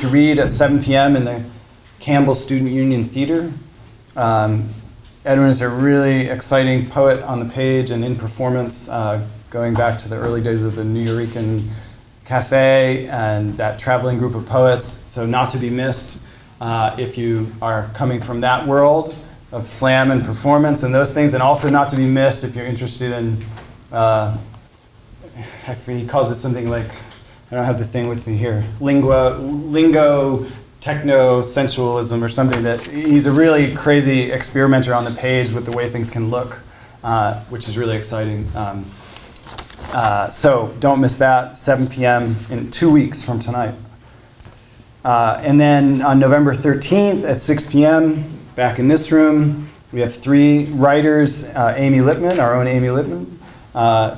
to read at 7 p.m. in the Campbell Student Union Theater. Edwin is a really exciting poet on the page and in performance, going back to the early days of the Nuyorican Cafe and that traveling group of poets. So not to be missed if you are coming from that world of slam and performance and those things, and also not to be missed if you're interested in, he calls it something like, I don't have the thing with me here, lingo, techno-sensualism or something. That he's a really crazy experimenter on the page with the way things can look, which is really exciting. So don't miss that, 7 p.m. in 2 weeks from tonight. And then on November 13th at 6 p.m., back in this room, we have 3 writers, Amy Lippman, our own Amy Lippman,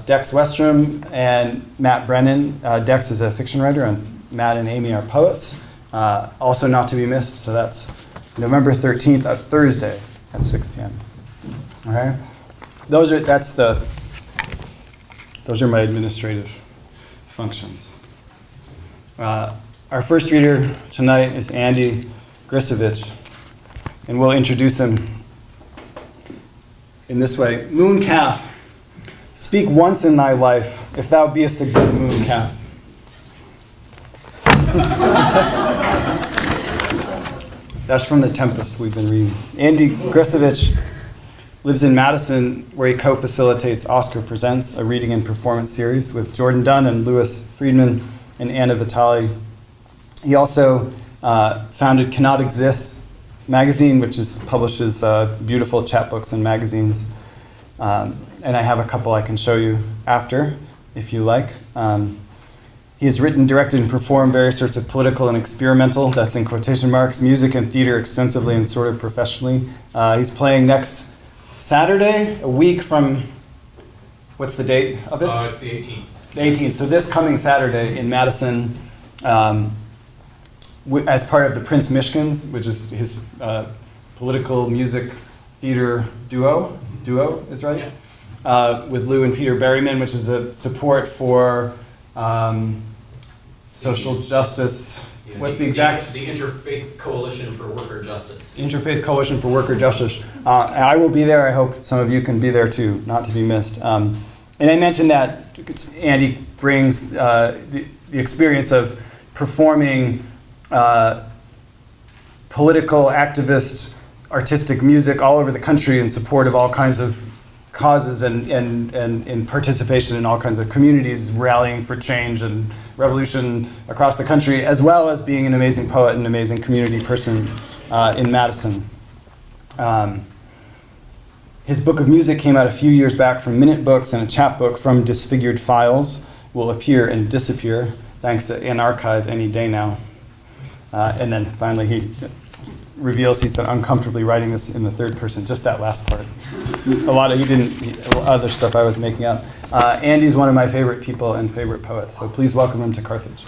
Dex Westrom, and Matt Brennan. Dex is a fiction writer, and Matt and Amy are poets. Also not to be missed, so that's November 13th, a Thursday at 6 p.m. All right? Those are my administrative functions. Our first reader tonight is Andy Gricevich, and we'll introduce him in this way. Moon calf, speak once in thy life, if thou beest a good moon calf. That's from The Tempest we've been reading. Andy Gricevich lives in Madison, where he co-facilitates Oscar Presents, a reading and performance series with Jordan Dunn and Louis Freedman and Anna Vitale. He also founded Cannot Exist magazine, which publishes beautiful chapbooks and magazines. And I have a couple I can show you after, if you like. He has written, directed, and performed various sorts of political and experimental, that's in quotation marks, music and theater extensively and sort of professionally. He's playing next Saturday, a week from, what's the date of it? It's the 18th. The 18th, so this coming Saturday in Madison, as part of the Prince Mishkins, which is his political music theater duo is right? Yeah. With Lou and Peter Berryman, which is a support for social justice. Yeah, What's the exact? The Interfaith Coalition for Worker Justice. Interfaith Coalition for Worker Justice. I will be there. I hope some of you can be there too, not to be missed. And I mentioned that Andy brings the experience of performing political, activist, artistic music all over the country in support of all kinds of causes and in participation in all kinds of communities, rallying for change and revolution across the country, as well as being an amazing poet and an amazing community person in Madison. His book of music came out a few years back from Minute Books, and a chapbook from Disfigured Files will appear and disappear, thanks to an archive any day now. And then finally he reveals he's been uncomfortably writing this in the third person, just that last part. Other stuff I was making up. Andy's one of my favorite people and favorite poets, so please welcome him to Carthage.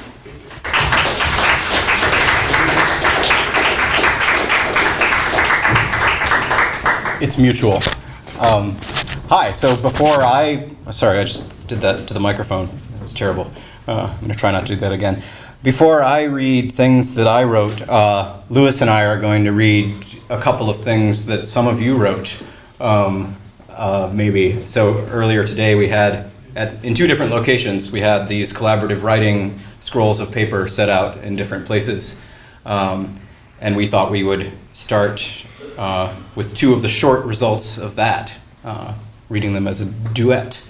It's mutual. Hi, so sorry, I just did that to the microphone. It was terrible. I'm going to try not to do that again. Before I read things that I wrote, Louis and I are going to read a couple of things that some of you wrote, maybe. So earlier today we had, in 2 different locations, we had these collaborative writing scrolls of paper set out in different places. And we thought we would start with 2 of the short results of that, reading them as a duet.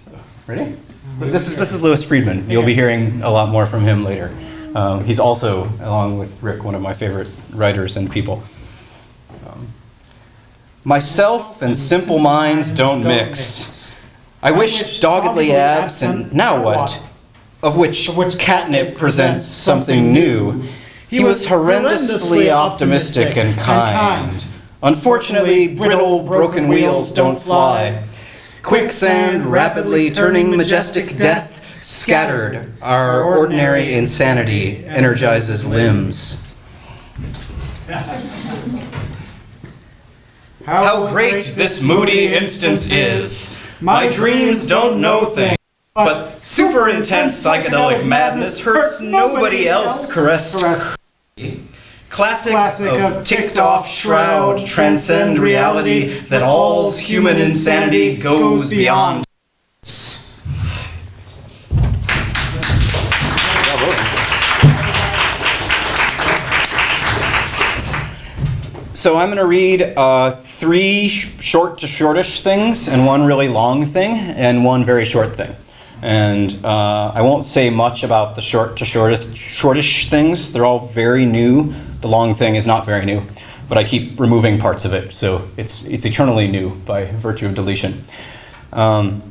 So, ready? This is Louis Freedman. You'll be hearing a lot more from him later. He's also, along with Rick, one of my favorite writers and people. Myself and simple minds don't mix. I wish doggedly absent, now what? Of which catnip presents something new. He was horrendously optimistic and kind. Unfortunately, brittle, broken wheels don't fly. Quicksand, rapidly turning majestic death, scattered, our ordinary insanity energizes limbs. How great this moody instance is! My dreams don't know things. But super intense psychedelic madness hurts nobody else caressed. Classic of ticked-off shroud, transcend reality, that all's human insanity goes beyond. So I'm going to read 3 short to shortish things, and 1 really long thing, and 1 very short thing. And I won't say much about the short to shortish things. They're all very new. The long thing is not very new, but I keep removing parts of it, so it's eternally new by virtue of deletion.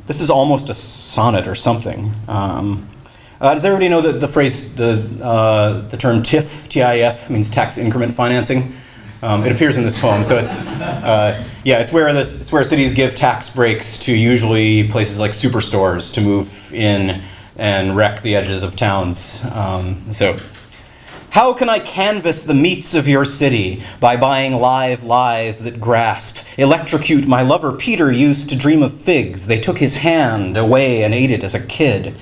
This is almost a sonnet or something. Does everybody know the phrase, the term TIF, T-I-F, means tax increment financing? It appears in this poem, so it's where cities give tax breaks to usually places like superstores to move in and wreck the edges of towns. How can I canvass the meats of your city by buying live lies that grasp, electrocute my lover Peter used to dream of figs. They took his hand away and ate it as a kid.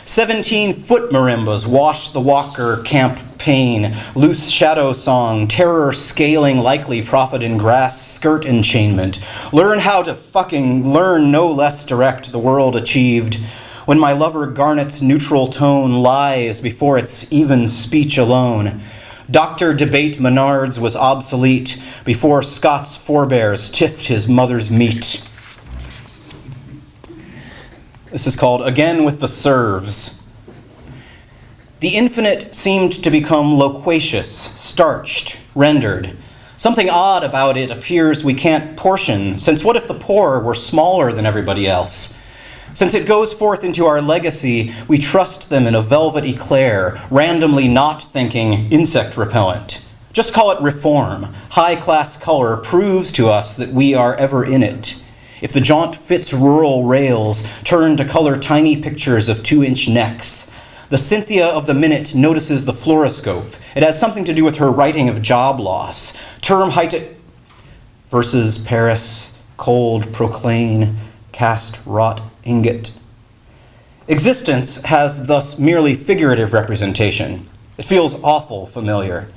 17-foot marimbas wash the Walker campaign, loose shadow song, terror scaling likely profit in grass skirt enchainment. Learn how to fucking learn no less direct the world achieved. When my lover Garnet's neutral tone lies before its even speech alone. Dr. Debate Menards was obsolete before Scott's forebears tiffed his mother's meat. This is called Again with the Serves. The infinite seemed to become loquacious, starched, rendered. Something odd about it appears we can't portion, since what if the poor were smaller than everybody else? Since it goes forth into our legacy, we trust them in a velvet eclair, randomly not thinking insect repellent. Just call it reform. High-class color proves to us that we are ever in it. If the jaunt fits rural rails, turn to color tiny pictures of 2-inch necks. The Cynthia of the Minute notices the fluoroscope. It has something to do with her writing of job loss. Term height versus Paris, cold proclaim, cast wrought ingot. Existence has thus merely figurative representation. It feels awful familiar.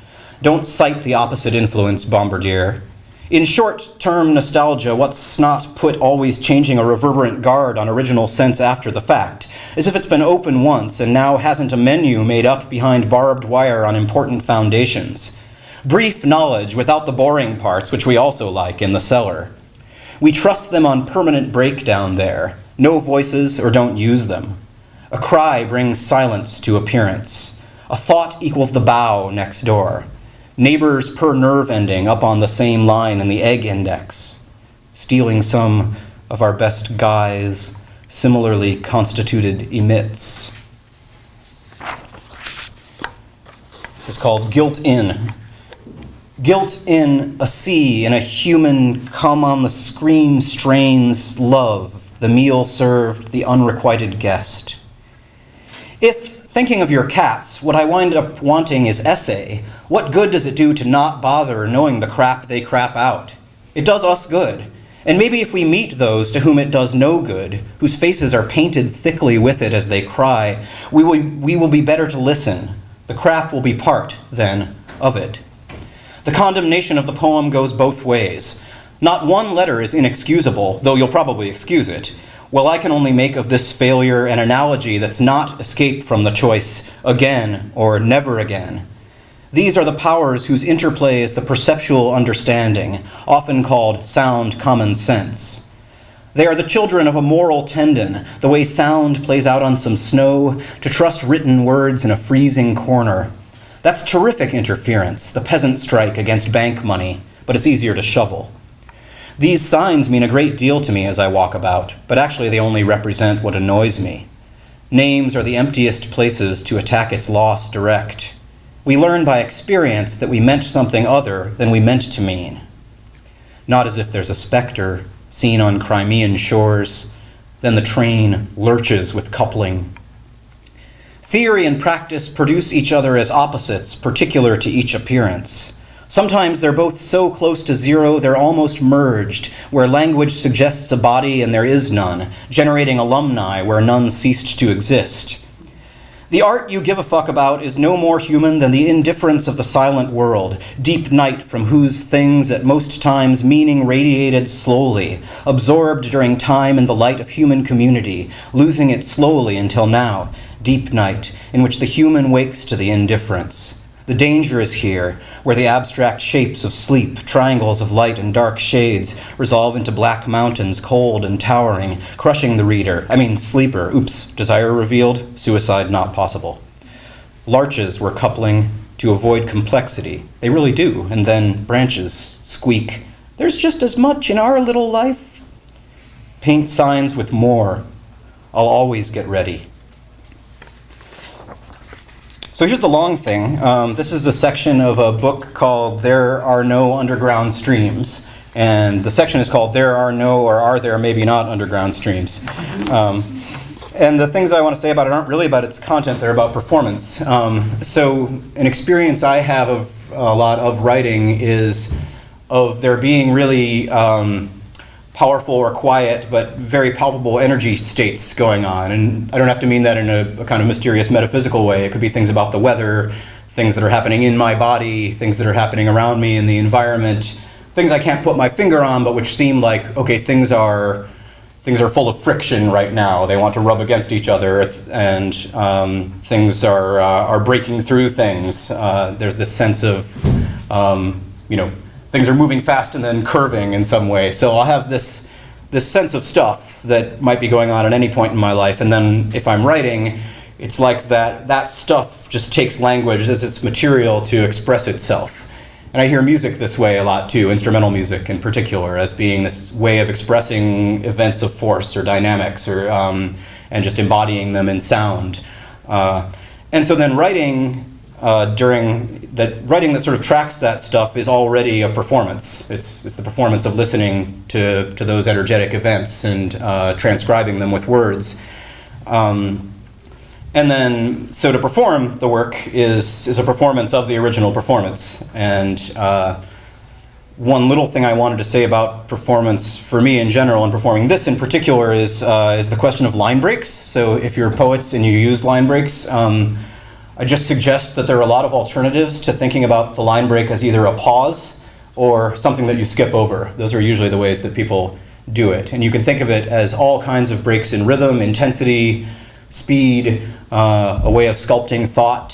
Don't cite the opposite influence, Bombardier. In short-term nostalgia, what's not put always changing a reverberant guard on original sense after the fact, as if it's been open once and now hasn't a menu made up behind barbed wire on important foundations. Brief knowledge without the boring parts, which we also like, in the cellar. We trust them on permanent breakdown there. No voices or don't use them. A cry brings silence to appearance. A thought equals the bow next door. Neighbors per nerve ending up on the same line in the egg index. Stealing some of our best guys, similarly constituted emits. This is called Guilt In. Guilt in a sea, in a human come on the screen strains love, the meal served, the unrequited guest. If, thinking of your cats, what I wind up wanting is essay, what good does it do to not bother knowing the crap they crap out? It does us good. And maybe if we meet those to whom it does no good, whose faces are painted thickly with it as they cry, we will be better to listen. The crap will be part, then, of it. The condemnation of the poem goes both ways. Not one letter is inexcusable, though you'll probably excuse it. Well, I can only make of this failure an analogy that's not escaped from the choice again or never again. These are the powers whose interplay is the perceptual understanding, often called sound common sense. They are the children of a moral tendon, the way sound plays out on some snow, to trust written words in a freezing corner. That's terrific interference, the peasant strike against bank money, but it's easier to shovel. These signs mean a great deal to me as I walk about, but actually they only represent what annoys me. Names are the emptiest places to attack its loss direct. We learn by experience that we meant something other than we meant to mean. Not as if there's a specter seen on Crimean shores, then the train lurches with coupling. Theory and practice produce each other as opposites particular to each appearance. Sometimes they're both so close to zero they're almost merged, where language suggests a body and there is none, generating alumni where none ceased to exist. The art you give a fuck about is no more human than the indifference of the silent world, deep night from whose things at most times meaning radiated slowly, absorbed during time in the light of human community, losing it slowly until now, deep night, in which the human wakes to the indifference. The danger is here, where the abstract shapes of sleep, triangles of light and dark shades, resolve into black mountains, cold and towering, crushing the sleeper. Oops, desire revealed, suicide not possible. Larches were coupling to avoid complexity. They really do. And then branches squeak. There's just as much in our little life. Paint signs with more. I'll always get ready. So here's the long thing. This is a section of a book called There Are No Underground Streams. And the section is called There Are No or Are There Maybe Not Underground Streams. And the things I want to say about it aren't really about its content, they're about performance. So an experience I have of a lot of writing is of there being really powerful or quiet but very palpable energy states going on. And I don't have to mean that in a kind of mysterious metaphysical way. It could be things about the weather, things that are happening in my body, things that are happening around me in the environment, things I can't put my finger on but which seem like, okay, things are full of friction right now. They want to rub against each other, and things are breaking through things. There's this sense of, things are moving fast and then curving in some way. So I'll have this sense of stuff that might be going on at any point in my life, and then if I'm writing, it's like that stuff just takes language as its material to express itself. And I hear music this way a lot too, instrumental music in particular, as being this way of expressing events of force or dynamics, or and just embodying them in sound. And so then writing that sort of tracks that stuff is already a performance. It's the performance of listening to those energetic events and transcribing them with words. And then, so to perform the work is a performance of the original performance. And one little thing I wanted to say about performance for me in general, and performing this in particular, is the question of line breaks. So if you're poets and you use line breaks, I just suggest that there are a lot of alternatives to thinking about the line break as either a pause or something that you skip over. Those are usually the ways that people do it. And you can think of it as all kinds of breaks in rhythm, intensity, speed, a way of sculpting thought.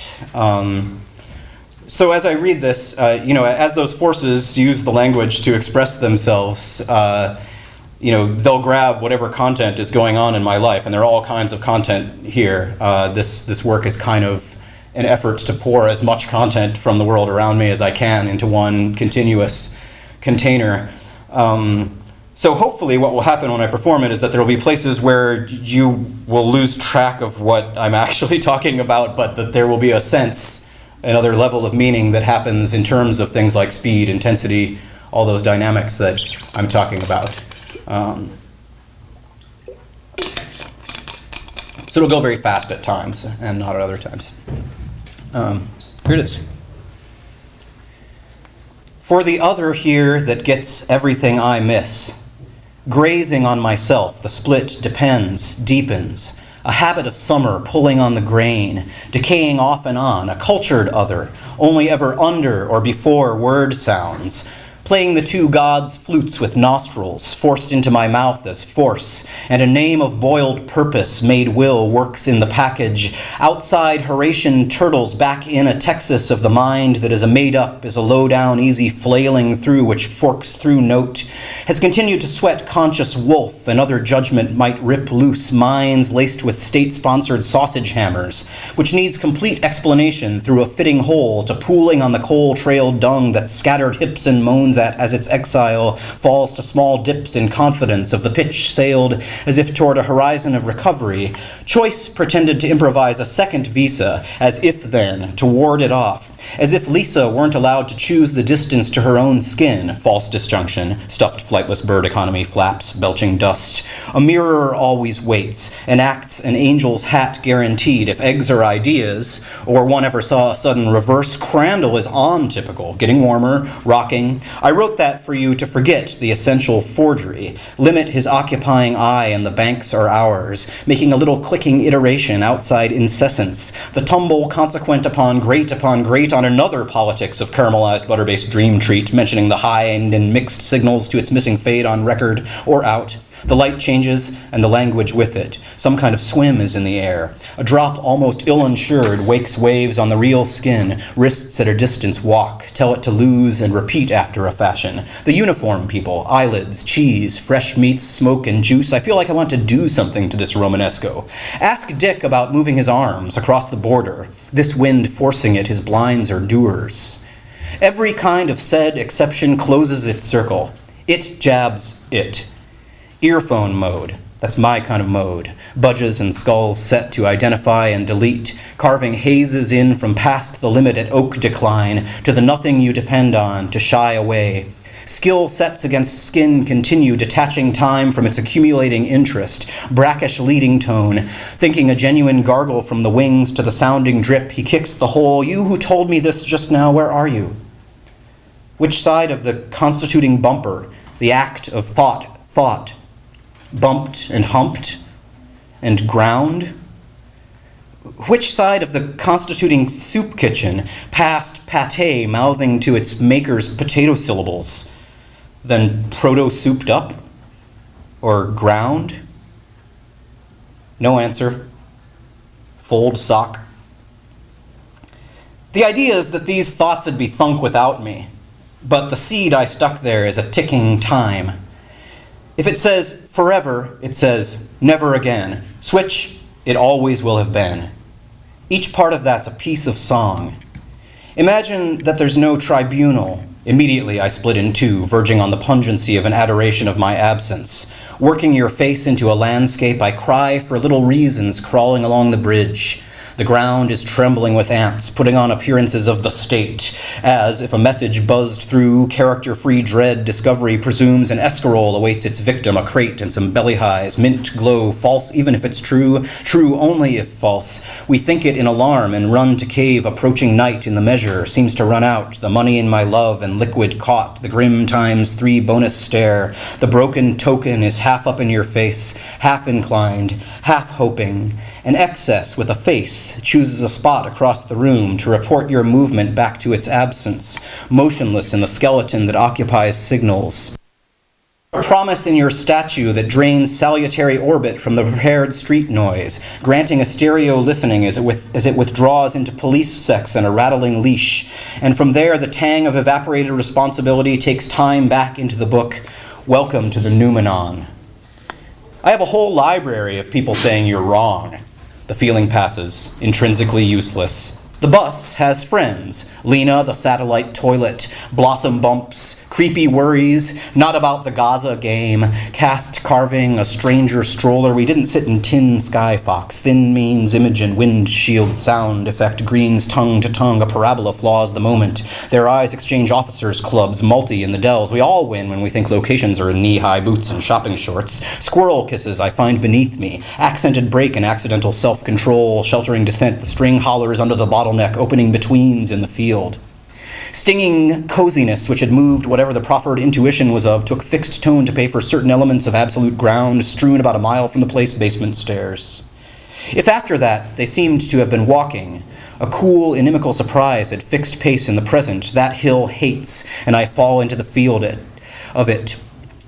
So as I read this, as those forces use the language to express themselves, they'll grab whatever content is going on in my life, and there are all kinds of content here. This work is kind of an effort to pour as much content from the world around me as I can into one continuous container. So hopefully what will happen when I perform it is that there will be places where you will lose track of what I'm actually talking about, but that there will be a sense, another level of meaning that happens in terms of things like speed, intensity, all those dynamics that I'm talking about. So it'll go very fast at times and not at other times. Here it is. For the other here that gets everything I miss, grazing on myself, the split depends, deepens, a habit of summer pulling on the grain, decaying off and on, a cultured other, only ever under or before word sounds, playing the two gods' flutes with nostrils, forced into my mouth as force, and a name of boiled purpose made will works in the package, outside Horatian turtles back in a Texas of the mind that is a made-up, is a low-down, easy flailing through which forks through note, has continued to sweat conscious wolf, and other judgment might rip loose minds laced with state-sponsored sausage hammers, which needs complete explanation through a fitting hole to pooling on the coal-trailed dung that scattered hips and moans at as its exile falls to small dips in confidence of the pitch sailed as if toward a horizon of recovery. Choice pretended to improvise a second visa, as if then, to ward it off, As if Lisa weren't allowed to choose the distance to her own skin. False disjunction. Stuffed flightless bird economy flaps, belching dust. A mirror always waits, enacts an angel's hat guaranteed. If eggs are ideas, or one ever saw a sudden reverse, Crandall is on typical, getting warmer, rocking. I wrote that for you to forget the essential forgery. Limit his occupying eye and the banks are ours, making a little clicking iteration outside incessance. The tumble consequent upon great on another politics of caramelized butter-based dream treat, mentioning the high end and mixed signals to its missing fade on record or out. The light changes, and the language with it. Some kind of swim is in the air. A drop almost ill-insured wakes waves on the real skin. Wrists at a distance walk, tell it to lose and repeat after a fashion. The uniform people, eyelids, cheese, fresh meats, smoke, and juice. I feel like I want to do something to this Romanesco. Ask Dick about moving his arms across the border. This wind forcing it, his blinds are doers. Every kind of said exception closes its circle. It jabs it. Earphone mode. That's my kind of mode. Budges and skulls set to identify and delete, carving hazes in from past the limit at oak decline to the nothing you depend on to shy away. Skill sets against skin continue, detaching time from its accumulating interest. Brackish leading tone, thinking a genuine gargle from the wings to the sounding drip. He kicks the hole. You who told me this just now, where are you? Which side of the constituting bumper, the act of thought, bumped and humped and ground? Which side of the constituting soup kitchen passed pâté mouthing to its maker's potato syllables, then proto-souped up? Or ground? No answer. Fold sock. The idea is that these thoughts would be thunk without me, but the seed I stuck there is a ticking time. If it says forever, it says never again. Switch, it always will have been. Each part of that's a piece of song. Imagine that there's no tribunal. Immediately I split in two, verging on the pungency of an adoration of my absence. Working your face into a landscape, I cry for little reasons crawling along the bridge. The ground is trembling with ants, putting on appearances of the state, as, if a message buzzed through, character-free dread discovery presumes an escarole awaits its victim, a crate and some belly highs, mint glow, false even if it's true, true only if false. We think it in alarm and run to cave, approaching night in the measure, seems to run out, the money in my love and liquid caught, the grim times 3 bonus stare. The broken token is half up in your face, half inclined, half hoping. An excess with a face chooses a spot across the room to report your movement back to its absence, motionless in the skeleton that occupies signals. A promise in your statue that drains salutary orbit from the prepared street noise, granting a stereo listening as it withdraws into police sex and a rattling leash. And from there, the tang of evaporated responsibility takes time back into the book. Welcome to the noumenon. I have a whole library of people saying you're wrong. The feeling passes, intrinsically useless. The bus has friends. Lena, the satellite toilet, blossom bumps, creepy worries, not about the Gaza game, cast carving, a stranger stroller. We didn't sit in tin sky fox, thin means, Imogen, windshield, sound effect, greens, tongue to tongue, a parabola flaws the moment. Their eyes exchange officers' clubs, multi in the dells. We all win when we think locations are in knee-high boots and shopping shorts. Squirrel kisses I find beneath me, accented break and accidental self-control, sheltering descent, the string hollers under the bottleneck, opening betweens in the field. Stinging coziness, which had moved whatever the proffered intuition was of, took fixed tone to pay for certain elements of absolute ground, strewn about a mile from the place basement stairs. If after that they seemed to have been walking, a cool, inimical surprise at fixed pace in the present, that hill hates, and I fall into the field of it,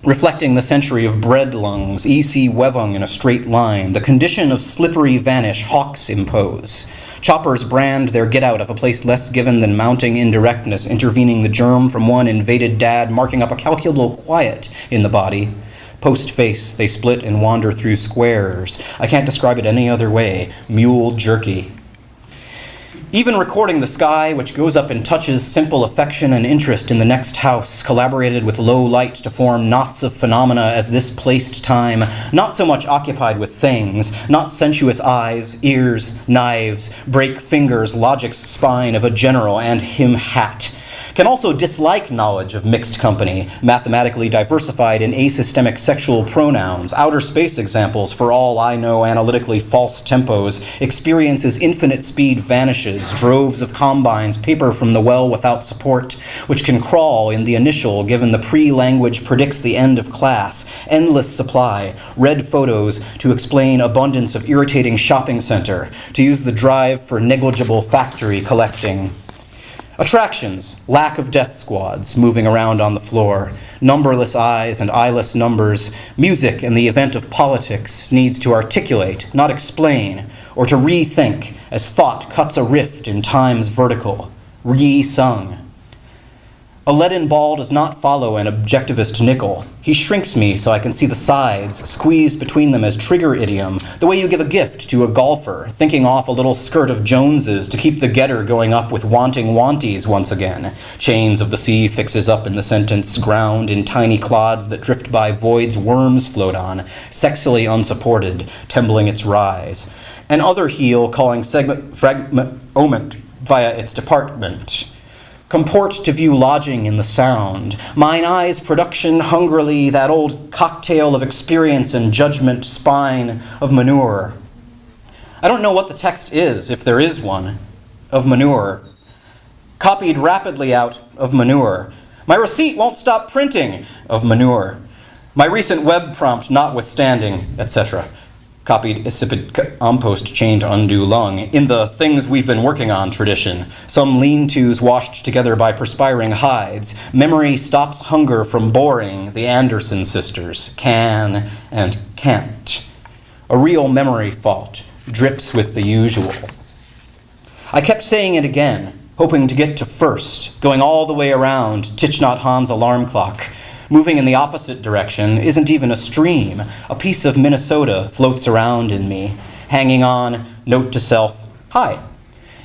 reflecting the century of bread lungs, E.C. Wevung in a straight line, the condition of slippery vanish hawks impose. Choppers brand their get-out of a place less given than mounting indirectness, intervening the germ from one invaded dad, marking up a calculable quiet in the body. Post-face, they split and wander through squares. I can't describe it any other way. Mule jerky. Even recording the sky, which goes up and touches simple affection and interest in the next house, collaborated with low light to form knots of phenomena as this placed time, not so much occupied with things, not sensuous eyes, ears, knives, break fingers, logic's spine of a general and him hat, can also dislike knowledge of mixed company, mathematically diversified in asystemic sexual pronouns, outer space examples for all I know analytically false tempos, experiences infinite speed vanishes, droves of combines, paper from the well without support, which can crawl in the initial given the pre-language predicts the end of class, endless supply, red photos to explain abundance of irritating shopping center, to use the drive for negligible factory collecting. Attractions, lack of death squads moving around on the floor, numberless eyes and eyeless numbers, music in the event of politics needs to articulate, not explain, or to rethink as thought cuts a rift in time's vertical, re-sung. A leaden ball does not follow an objectivist nickel. He shrinks me so I can see the sides, squeezed between them as trigger idiom, the way you give a gift to a golfer, thinking off a little skirt of Jones's to keep the getter going up with wanting wanties once again. Chains of the sea fixes up in the sentence, ground in tiny clods that drift by voids worms float on, sexily unsupported, tembling its rise. An other heel calling fragment via its department. Comport to view lodging in the sound. Mine eyes production hungrily, that old cocktail of experience and judgment spine of manure. I don't know what the text is, if there is one, of manure. Copied rapidly out of manure. My receipt won't stop printing of manure. My recent web prompt notwithstanding, etc. Copied insipid compost chained undue lung, in the things we've been working on tradition, some lean-tos washed together by perspiring hides, memory stops hunger from boring, the Anderson sisters, can and can't. A real memory fault, drips with the usual. I kept saying it again, hoping to get to first, going all the way around Tich Not Han's alarm clock. Moving in the opposite direction isn't even a stream. A piece of Minnesota floats around in me, hanging on, note to self, hi.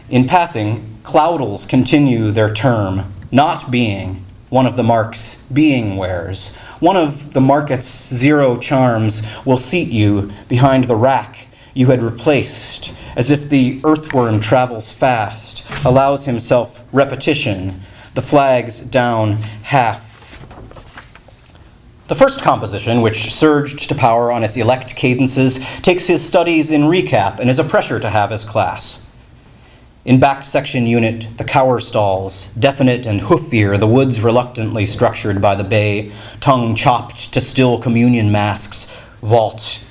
In passing, cloudals continue their term, not being, one of the mark's being wears. One of the market's zero charms will seat you behind the rack you had replaced, as if the earthworm travels fast, allows himself repetition, the flags down half. The first composition, which surged to power on its elect cadences, takes his studies in recap and is a pressure to have as class. In back section unit, the cower stalls, definite and hoofier, the woods reluctantly structured by the bay, tongue chopped to still communion masks, vault.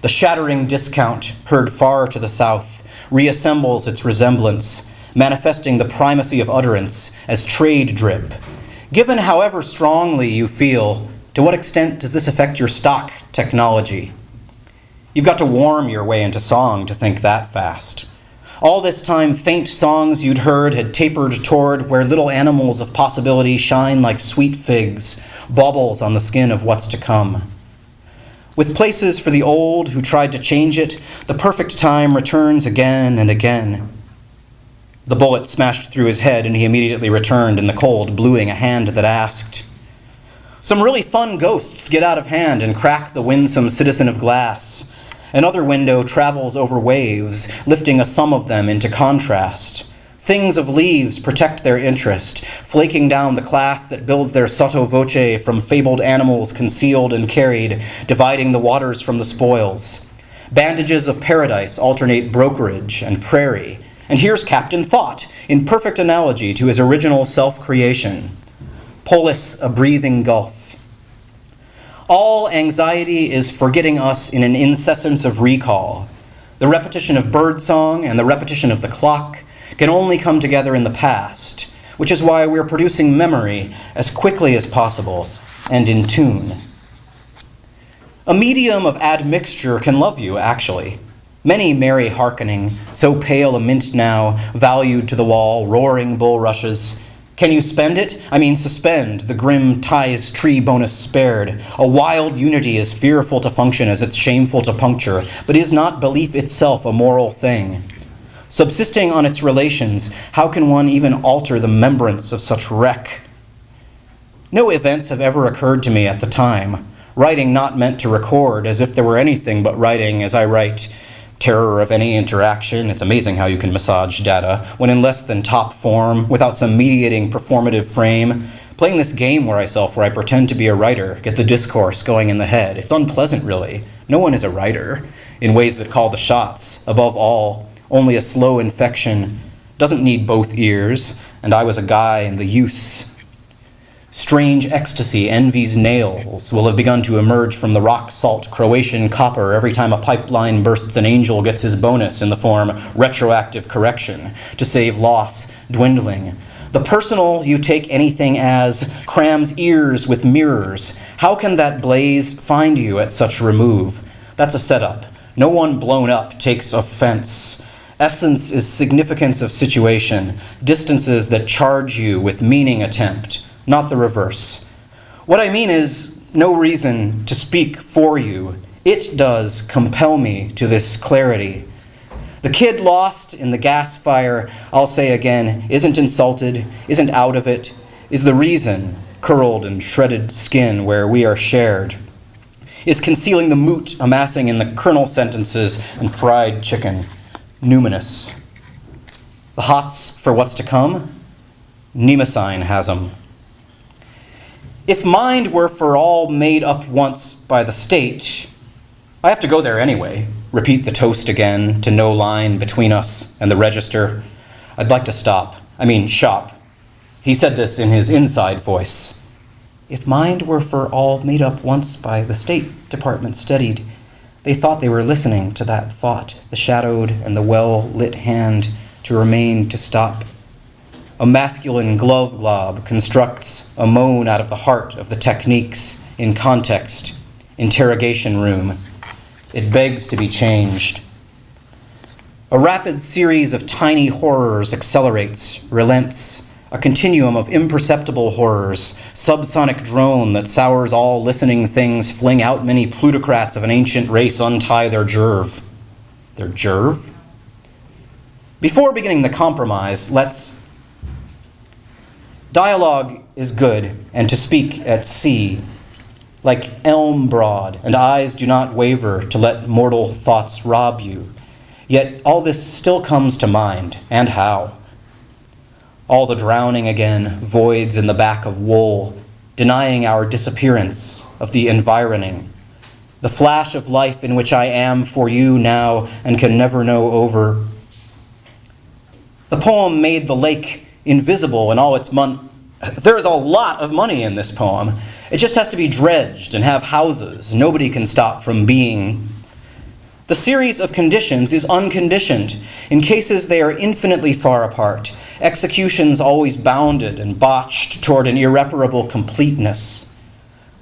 The shattering discount, heard far to the south, reassembles its resemblance, manifesting the primacy of utterance as trade drip. Given however strongly you feel, to what extent does this affect your stock technology? You've got to warm your way into song to think that fast. All this time, faint songs you'd heard had tapered toward where little animals of possibility shine like sweet figs, baubles on the skin of what's to come. With places for the old who tried to change it, the perfect time returns again and again. The bullet smashed through his head and he immediately returned in the cold, bluing a hand that asked. Some really fun ghosts get out of hand and crack the winsome citizen of glass. Another window travels over waves, lifting a sum of them into contrast. Things of leaves protect their interest, flaking down the class that builds their sotto voce from fabled animals concealed and carried, dividing the waters from the spoils. Bandages of paradise alternate brokerage and prairie. And here's Captain Thought, in perfect analogy to his original self-creation. Polis, a breathing gulf. All anxiety is forgetting us in an incessance of recall. The repetition of birdsong and the repetition of the clock can only come together in the past, which is why we're producing memory as quickly as possible and in tune. A medium of admixture can love you, actually. Many merry hearkening, so pale a mint now, valued to the wall, roaring bulrushes. Can you spend it? I mean suspend, the grim ties tree bonus spared. A wild unity is fearful to function as it's shameful to puncture, but is not belief itself a moral thing? Subsisting on its relations, how can one even alter the membrance of such wreck? No events have ever occurred to me at the time, writing not meant to record, as if there were anything but writing as I write. Terror of any interaction, it's amazing how you can massage data, when in less than top form, without some mediating performative frame. Playing this game where I pretend to be a writer, get the discourse going in the head. It's unpleasant, really. No one is a writer, in ways that call the shots. Above all, only a slow infection doesn't need both ears, and I was a guy in the use. Strange ecstasy, envy's nails, will have begun to emerge from the rock-salt Croatian copper every time a pipeline bursts. An angel gets his bonus in the form retroactive correction to save loss, dwindling. The personal you take anything as crams ears with mirrors. How can that blaze find you at such remove? That's a setup. No one blown up takes offense. Essence is significance of situation, distances that charge you with meaning attempt, not the reverse. What I mean is no reason to speak for you. It does compel me to this clarity. The kid lost in the gas fire, I'll say again, isn't insulted, isn't out of it, is the reason, curled and shredded skin where we are shared, is concealing the moot amassing in the kernel sentences and fried chicken, numinous. The hots for what's to come, Nemesine has 'em. If mind were for all made up once by the state, I have to go there anyway, repeat the toast again to no line between us and the register. I'd like to shop. He said this in his inside voice. If mind were for all made up once by the State Department steadied, they thought they were listening to that thought, the shadowed and the well-lit hand to remain to stop. A masculine glove glob constructs a moan out of the heart of the techniques in context, interrogation room. It begs to be changed. A rapid series of tiny horrors accelerates, relents, a continuum of imperceptible horrors, subsonic drone that sours all listening things, fling out many plutocrats of an ancient race untie their jerv. Their jerv? Before beginning the compromise, dialogue is good, and to speak at sea, like elm broad, and eyes do not waver to let mortal thoughts rob you. Yet all this still comes to mind, and how. All the drowning again, voids in the back of wool, denying our disappearance of the environing. The flash of life in which I am for you now and can never know over. The poem made the lake invisible in all its There is a lot of money in this poem. It just has to be dredged and have houses. Nobody can stop from being. The series of conditions is unconditioned. In cases they are infinitely far apart. Executions always bounded and botched toward an irreparable completeness.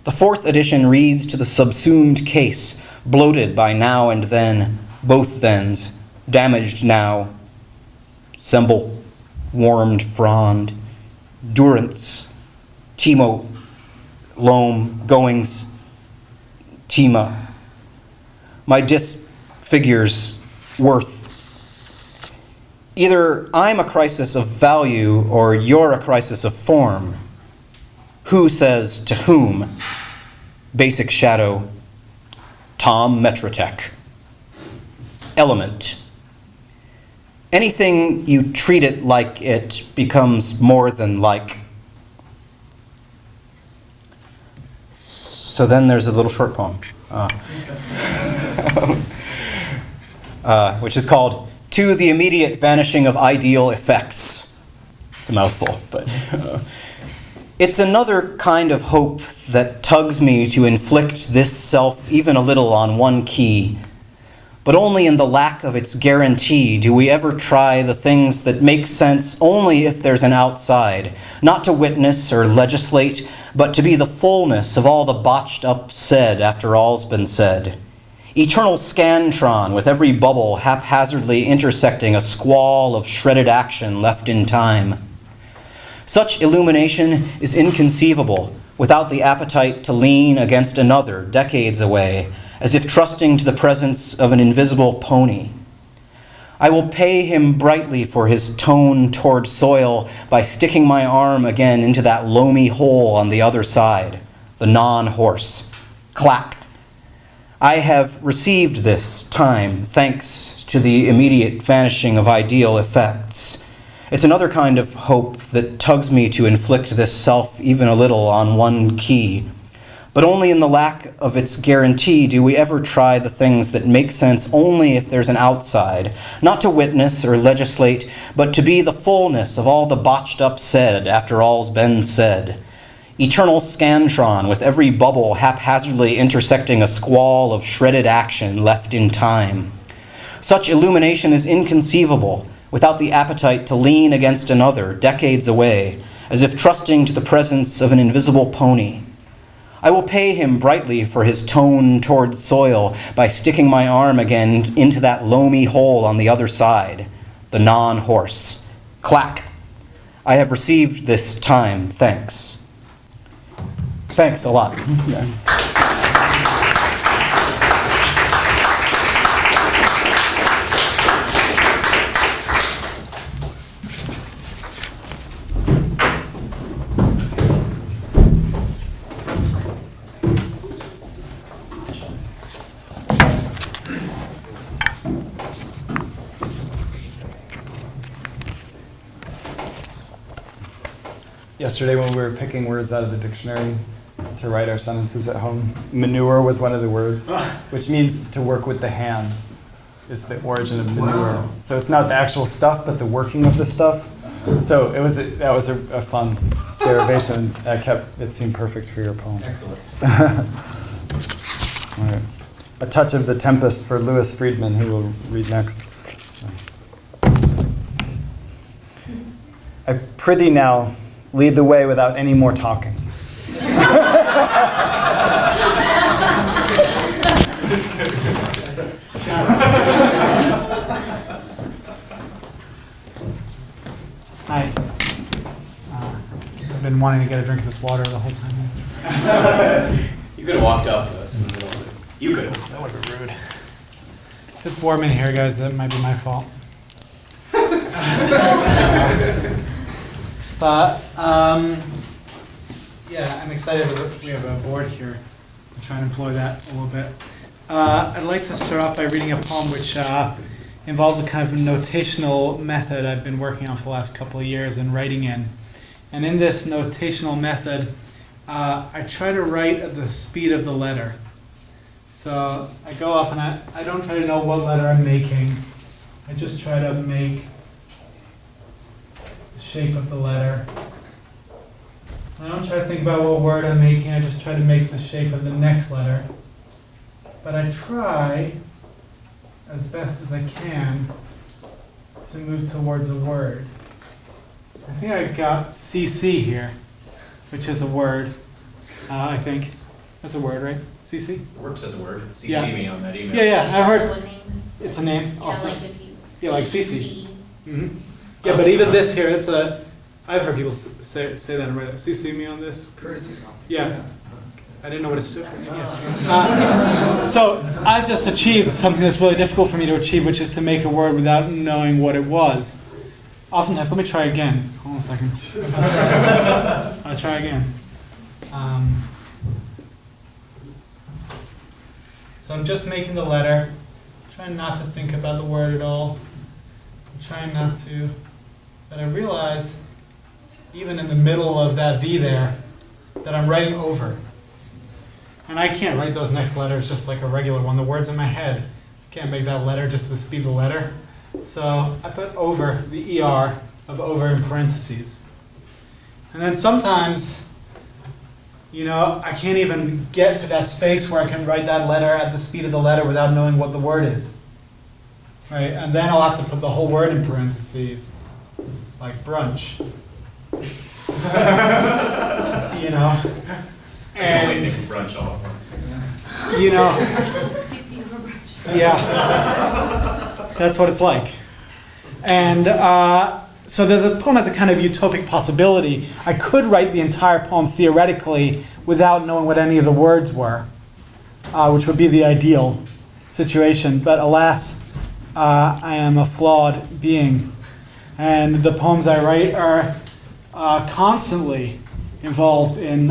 The fourth edition reads to the subsumed case, bloated by now and then, both thens, damaged now, semble, warmed frond, durance, Timo, loam, goings, Tima. My disfigures worth. Either I'm a crisis of value or you're a crisis of form. Who says to whom? Basic shadow. Tom Metrotech. Element. Anything you treat it like it becomes more than like. So then there's a little short poem, which is called To the Immediate Vanishing of Ideal Effects. It's a mouthful, but it's another kind of hope that tugs me to inflict this self even a little on one key. But only in the lack of its guarantee do we ever try the things that make sense only if there's an outside, not to witness or legislate, but to be the fullness of all the botched up said after all's been said. Eternal scantron with every bubble haphazardly intersecting a squall of shredded action left in time. Such illumination is inconceivable without the appetite to lean against another decades away, as if trusting to the presence of an invisible pony. I will pay him brightly for his tone toward soil by sticking my arm again into that loamy hole on the other side, the non-horse. Clack. I have received this time thanks to the immediate vanishing of ideal effects. It's another kind of hope that tugs me to inflict this self even a little on one key. But only in the lack of its guarantee do we ever try the things that make sense only if there's an outside, not to witness or legislate, but to be the fullness of all the botched up said after all's been said. Eternal scantron with every bubble haphazardly intersecting a squall of shredded action left in time. Such illumination is inconceivable without the appetite to lean against another decades away, as if trusting to the presence of an invisible pony. I will pay him brightly for his tone toward soil by sticking my arm again into that loamy hole on the other side, the non-horse. Clack. I have received this time, thanks. Thanks a lot. Yesterday when we were picking words out of the dictionary to write our sentences at home, manure was one of the words, which means to work with the hand. Is the origin of manure. Wow. So it's not the actual stuff, but the working of the stuff. So that was a fun derivation. It seemed perfect for your poem. Excellent. All right. A touch of the Tempest for Louis Freedman, who will read next. So. I prithee now, lead the way without any more talking. Hi. I've been wanting to get a drink of this water the whole time. You could have walked up to us in the middle of it. You could have. That would be rude. If it's warm in here, guys, that might be my fault. But, yeah, I'm excited that we have a board here. I'll try and employ that a little bit. I'd like to start off by reading a poem which involves a kind of notational method I've been working on for the last couple of years and writing in. And in this notational method, I try to write at the speed of the letter. So I go up and I don't try to know what letter I'm making. I just try to make the shape of the letter. I don't try to think about what word I'm making, I just try to make the shape of the next letter. But I try, as best as I can, to move towards a word. I think I got CC here, which is a word, I think. That's a word, right? CC? Works as a word. CC Yeah. me on that email. Yeah, I heard. Also a name. It's a name also. Yeah, like if you. Yeah, like CC. CC. Mm-hmm. Yeah, but even this here, it's a. I've heard people say that and write it. CC me on this. Courtesy. Yeah. I didn't know what it stood for. So I just achieved something that's really difficult for me to achieve, which is to make a word without knowing what it was. Oftentimes, let me try again. Hold on a second. I'll try again. So I'm just making the letter, trying not to think about the word at all. I'm trying not to, but I realize, even in the middle of that V there, that I'm writing over. And I can't write those next letters just like a regular one. The word's in my head. I can't make that letter just the speed of the letter. So I put over, the ER of over in parentheses. And then sometimes, I can't even get to that space where I can write that letter at the speed of the letter without knowing what the word is. Right? And then I'll have to put the whole word in parentheses, like brunch. I only think of brunch all at once. CC for brunch. Yeah. That's what it's like. And so there's a poem has a kind of utopic possibility. I could write the entire poem theoretically without knowing what any of the words were, which would be the ideal situation. But alas, I am a flawed being. And the poems I write are constantly involved in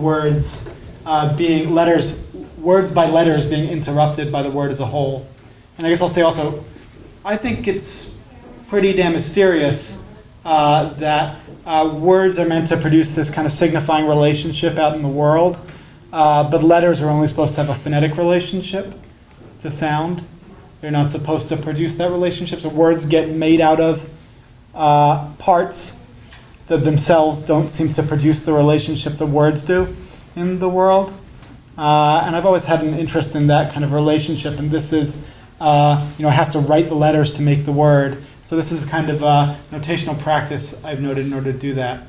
words by letters being interrupted by the word as a whole. And I guess I'll say also, I think it's pretty damn mysterious that words are meant to produce this kind of signifying relationship out in the world, but letters are only supposed to have a phonetic relationship to sound. They're not supposed to produce that relationship. So words get made out of parts that themselves don't seem to produce the relationship that words do in the world. And I've always had an interest in that kind of relationship. And this is, I have to write the letters to make the word. So this is kind of a notational practice I've noted in order to do that.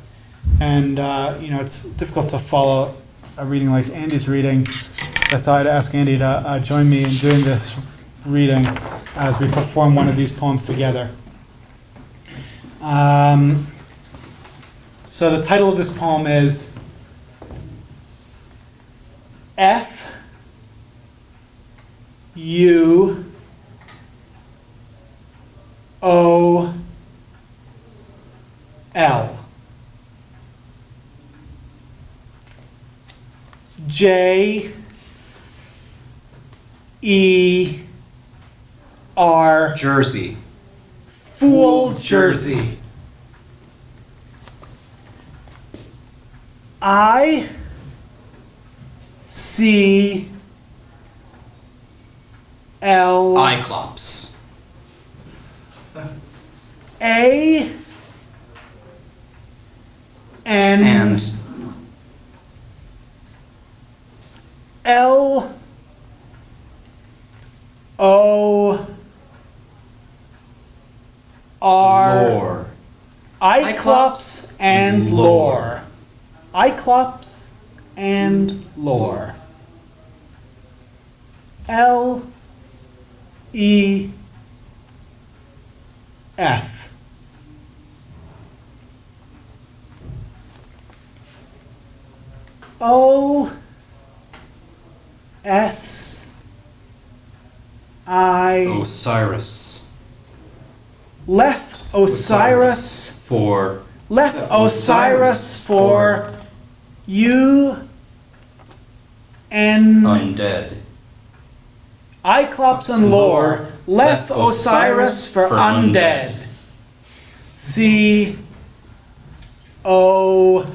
And, it's difficult to follow a reading like Andy's reading. So I thought I'd ask Andy to join me in doing this reading as we perform one of these poems together. So the title of this poem is F U O L J E R Jersey. Fool Jersey. I C L Cyclops. A N And L O R lore. Iclops and lore. Iclops and lore. L E F. O S I Osiris. Left Osiris For Left Osiris for U N undead. Iclops and lore. Left Osiris for undead. C O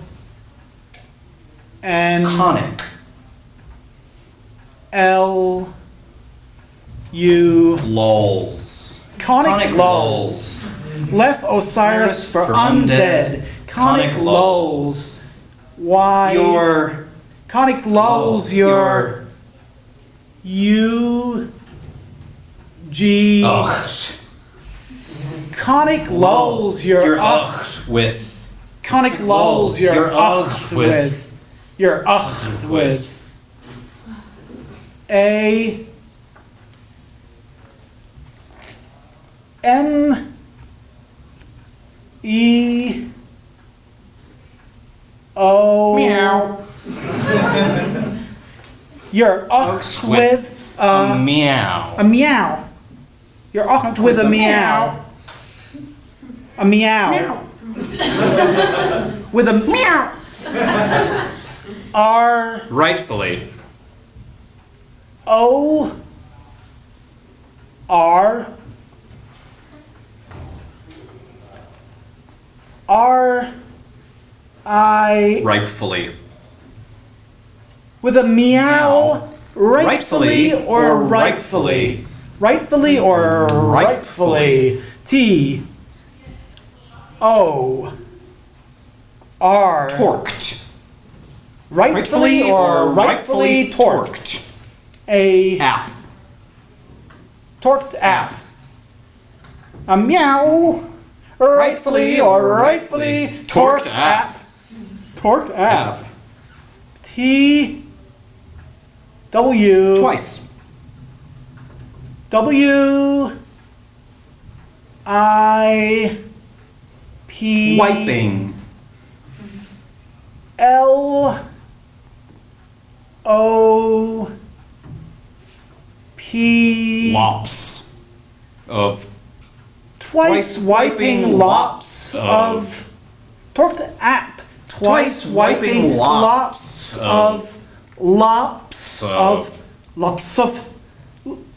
N Conic. L U Lulls. Conic lulls. Left Osiris for undead. Conic lulls. Why? Your Conic lulls your U G. ugh. Conic lulls your Your ugh. ugh with Conic lulls Your your ugh ugh with. with. Your ugh with. A M E O. Meow. You're ucked with Meow. a meow. You're ucked with a meow. A meow. With a meow. R Rightfully. O R R I Rightfully. with a meow. Meow. Rightfully or rightfully? Rightfully or rightfully? T O R. Torqued. Rightfully or rightfully torqued? A App. torqued app. A meow. Rightfully or rightfully torqued Torqued app. app. Torqued app. T W Twice. W I P Wiping. L O P Lops. of Twice wiping lops of. Talk to app. Twice wiping lops of. Lops of. Lops of.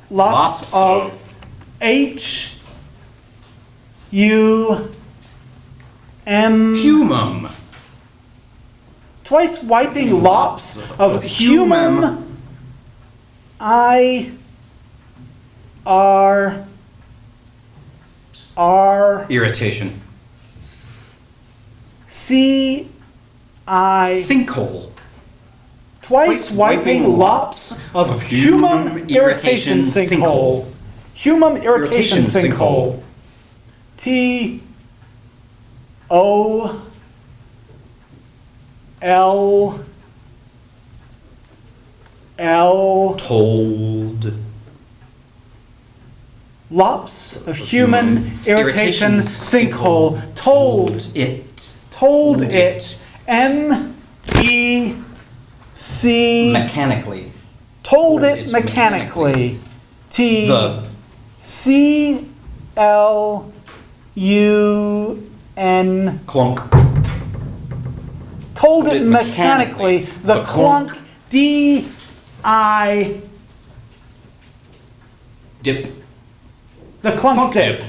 Lots of. H. U. M. humum. Twice wiping lops of humum. I. R. Irritation. C. I. Sinkhole. Twice wiping lops of humum irritation sinkhole. Humum irritation sinkhole. T. O. L. L. Told. Lops of human irritation sinkhole. Told. It. Told it. M. E. C. Mechanically. Told it It's mechanically. T. The. C. L. U. N. Clunk. Told Told it it mechanically. mechanically. The The clunk. clunk. D. I. Dip. The clunk dip.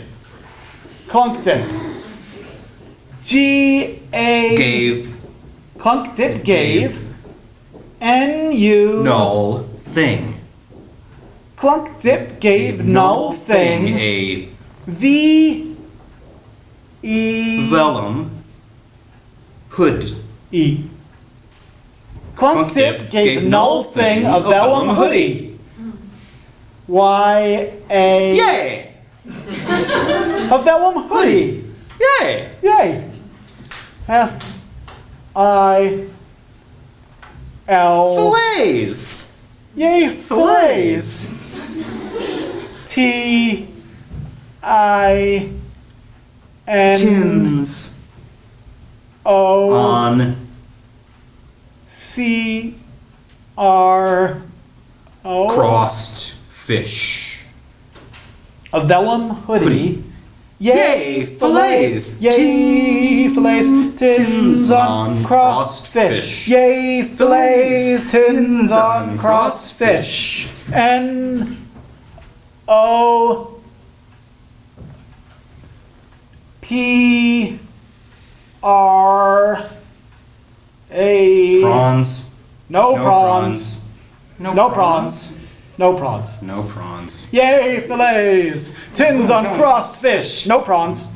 Clunk dip. G. A. Gave. Clunk dip gave. N. U. Null. Thing. Clunk dip gave null thing. A V. E. vellum. Hood. E. Clunk dip gave null thing a vellum hoodie. Y. A. Yay! A vellum hoodie. Yay! Yay. F. I. L. Fillets! Yay, fillets. T. I. N. Tins. O. On. C. R. O. Crossed. Fish. A vellum hoodie. Hoodie. Yay, fillets. Yay, fillets. Tins on crossed fish. Yay, fillets. Tins on crossed fish. N. O. P. R. A. Prawns. No prawns. No No prawns. No prawns. No prawns. Yay, fillets! Tins on crossed fish. No prawns.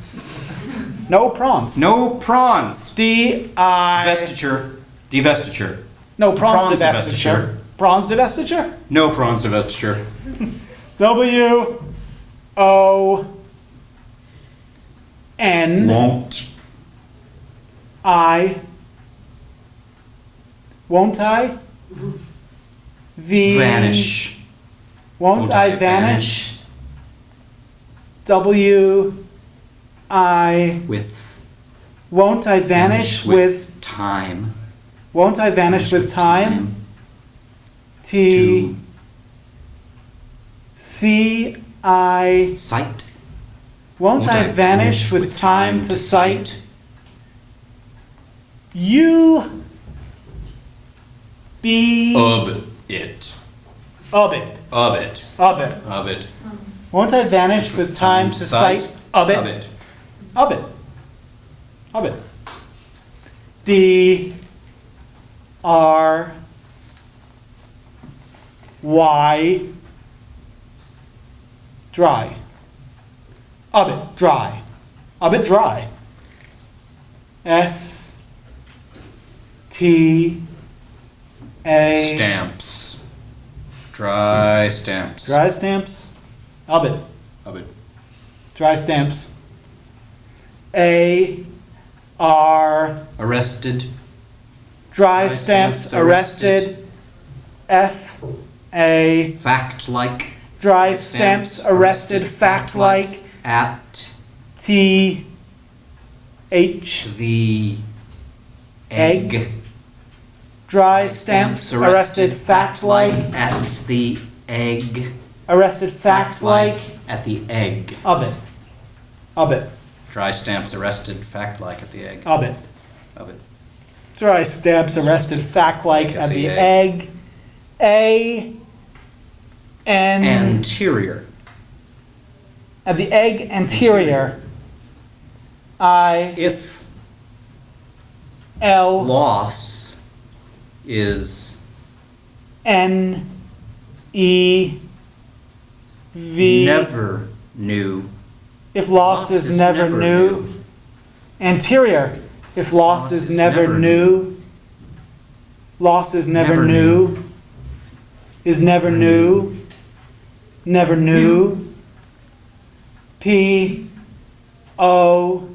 No prawns. No prawns. D-I... Vestiture. Divestiture. No, prawns Prawns divestiture. Prawns divestiture? No prawns divestiture. W-O-N... Won't. I... Won't I? V... Vanish. Won't I vanish? W-I... With. Won't I vanish with... time. Won't I vanish with time? T... To C-I... sight. Won't I vanish with time to sight? U... B... Of it. Of it. Of it. Of it. Of it. Won't I vanish with time to sight? Of it. Of it. Of it. Of it. D... R... Y... Dry. Of it. Dry. Of it. Dry. S... T... A... Stamps. Dry stamps. Dry stamps. Of it. Of it. Dry stamps. A... R... Arrested. Dry Dry stamps stamps arrested. F... A... Fact like. Dry stamps arrested fact like. At T... H... the Egg. Dry stamps arrested fact like. At the egg. Arrested fact Fact like. like. at the egg. Of it. Of it. Dry stamps arrested, fact-like at the egg. Of it. Of it. Dry stamps arrested fact-like at the egg. Anterior. At the egg anterior. If L loss is N E V. never new. If loss is never new. Anterior. If loss is never new. Loss is never new. Is never new. Never new. P O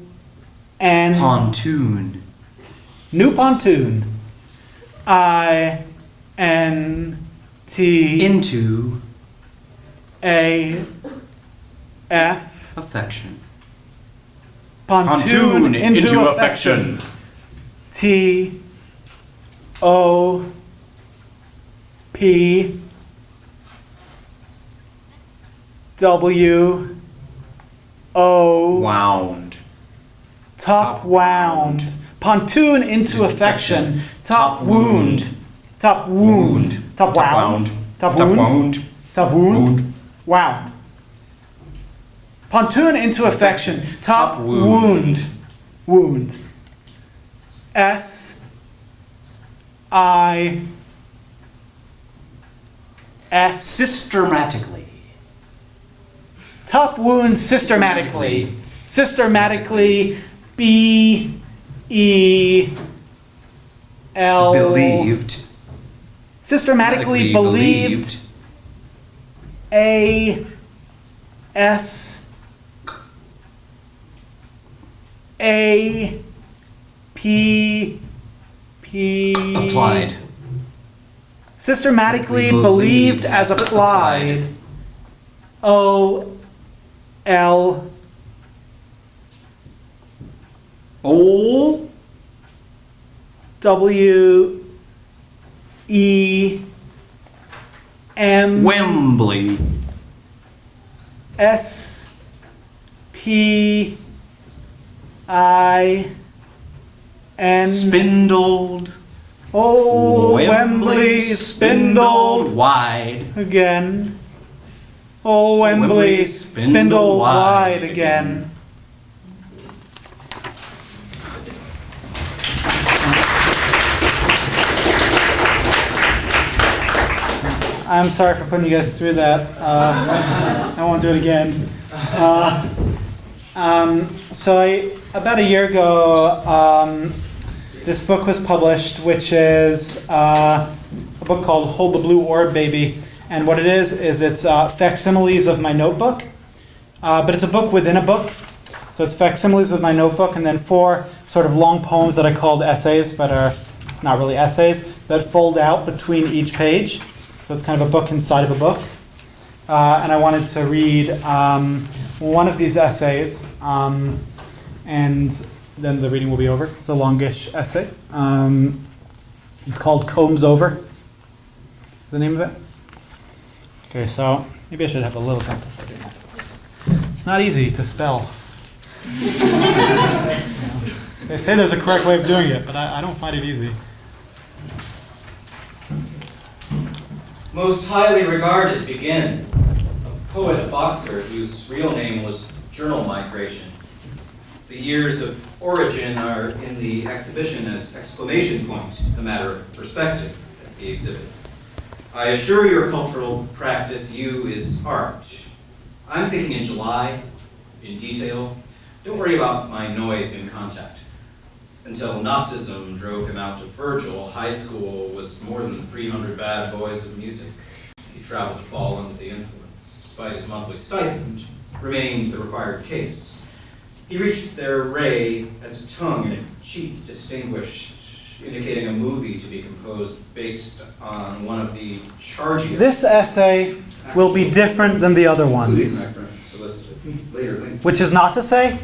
N. Pontoon. New pontoon. I N T Into A F. affection. Pontoon into affection. T O P W O. Wound. Top wound. Pontoon into affection. Top wound. Top wound. Top wound. Top wound. Top wound. Wound. Pontoon into affection. Top wound. Wound. S I S. Systematically. Top wound systematically. Systematically. B E L. Believed. Systematically believed. A S A P P. Applied. Systematically believed as applied. O L O. W E M Wembley. S P I N. Spindled. Oh, Wembley spindled wide. again. Oh, Wembley spindled wide again. I'm sorry for putting you guys through that. I won't do it again. About a year ago, this book was published, which is a book called Hold the Blue Orb, Baby. And what it is it's facsimiles of my notebook. But it's a book within a book. So it's facsimiles with my notebook, and then 4 sort of long poems that I called essays, but are not really essays, that fold out between each page. So it's kind of a book inside of a book. And I wanted to read one of these essays, and then the reading will be over. It's a longish essay. It's called Combs Over. Is the name of it? Okay, so maybe I should have a little temp before doing that. It's not easy to spell. They say there's a correct way of doing it, but I don't find it easy. Most highly regarded, begin. A poet boxer whose real name was Journal Migration. The years of origin are in the exhibition as exclamation point, a matter of perspective at the exhibit. I assure your cultural practice you is art. I'm thinking in July, in detail. Don't worry about my noise in contact. Until Nazism drove him out to Virgil, high school was more than 300 bad boys of music. He traveled to fall under the influence, despite his monthly stipend, remaining the required case. He reached their ray as a tongue and a cheek distinguished, indicating a movie to be composed based on one of the chargiest. This essay will be different than the other ones. Which is not to say,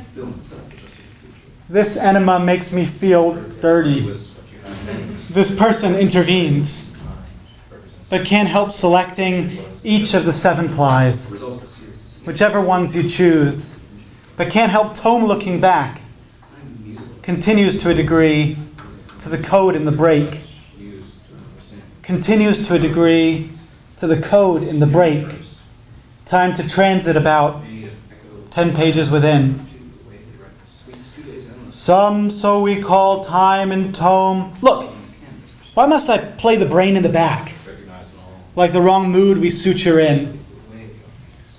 this enema makes me feel dirty. This person intervenes, but can't help selecting each of the 7 plies. whichever ones you choose, but can't help tome looking back, continues to a degree to the code in the break, continues to a degree to the code in the break, time to transit about 10 pages within. Some so we call time and tome. Look, why must I play the brain in the back? Like the wrong mood we suture in.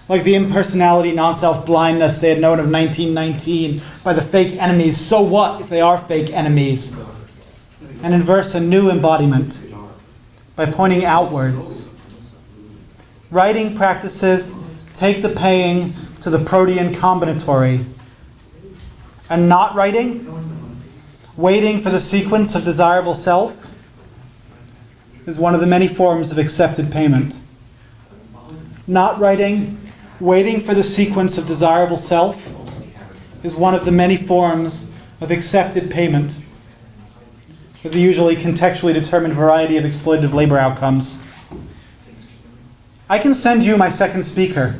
Like the impersonality, non-self blindness they had known of 1919 by the fake enemies. So what if they are fake enemies? And inverse a new embodiment by pointing outwards. Writing practices take the paying to the protean combinatory. And not writing, waiting for the sequence of desirable self, is one of the many forms of accepted payment. Not writing, waiting for the sequence of desirable self, is one of the many forms of accepted payment, with the usually contextually determined variety of exploitative labor outcomes. I can send you my second speaker,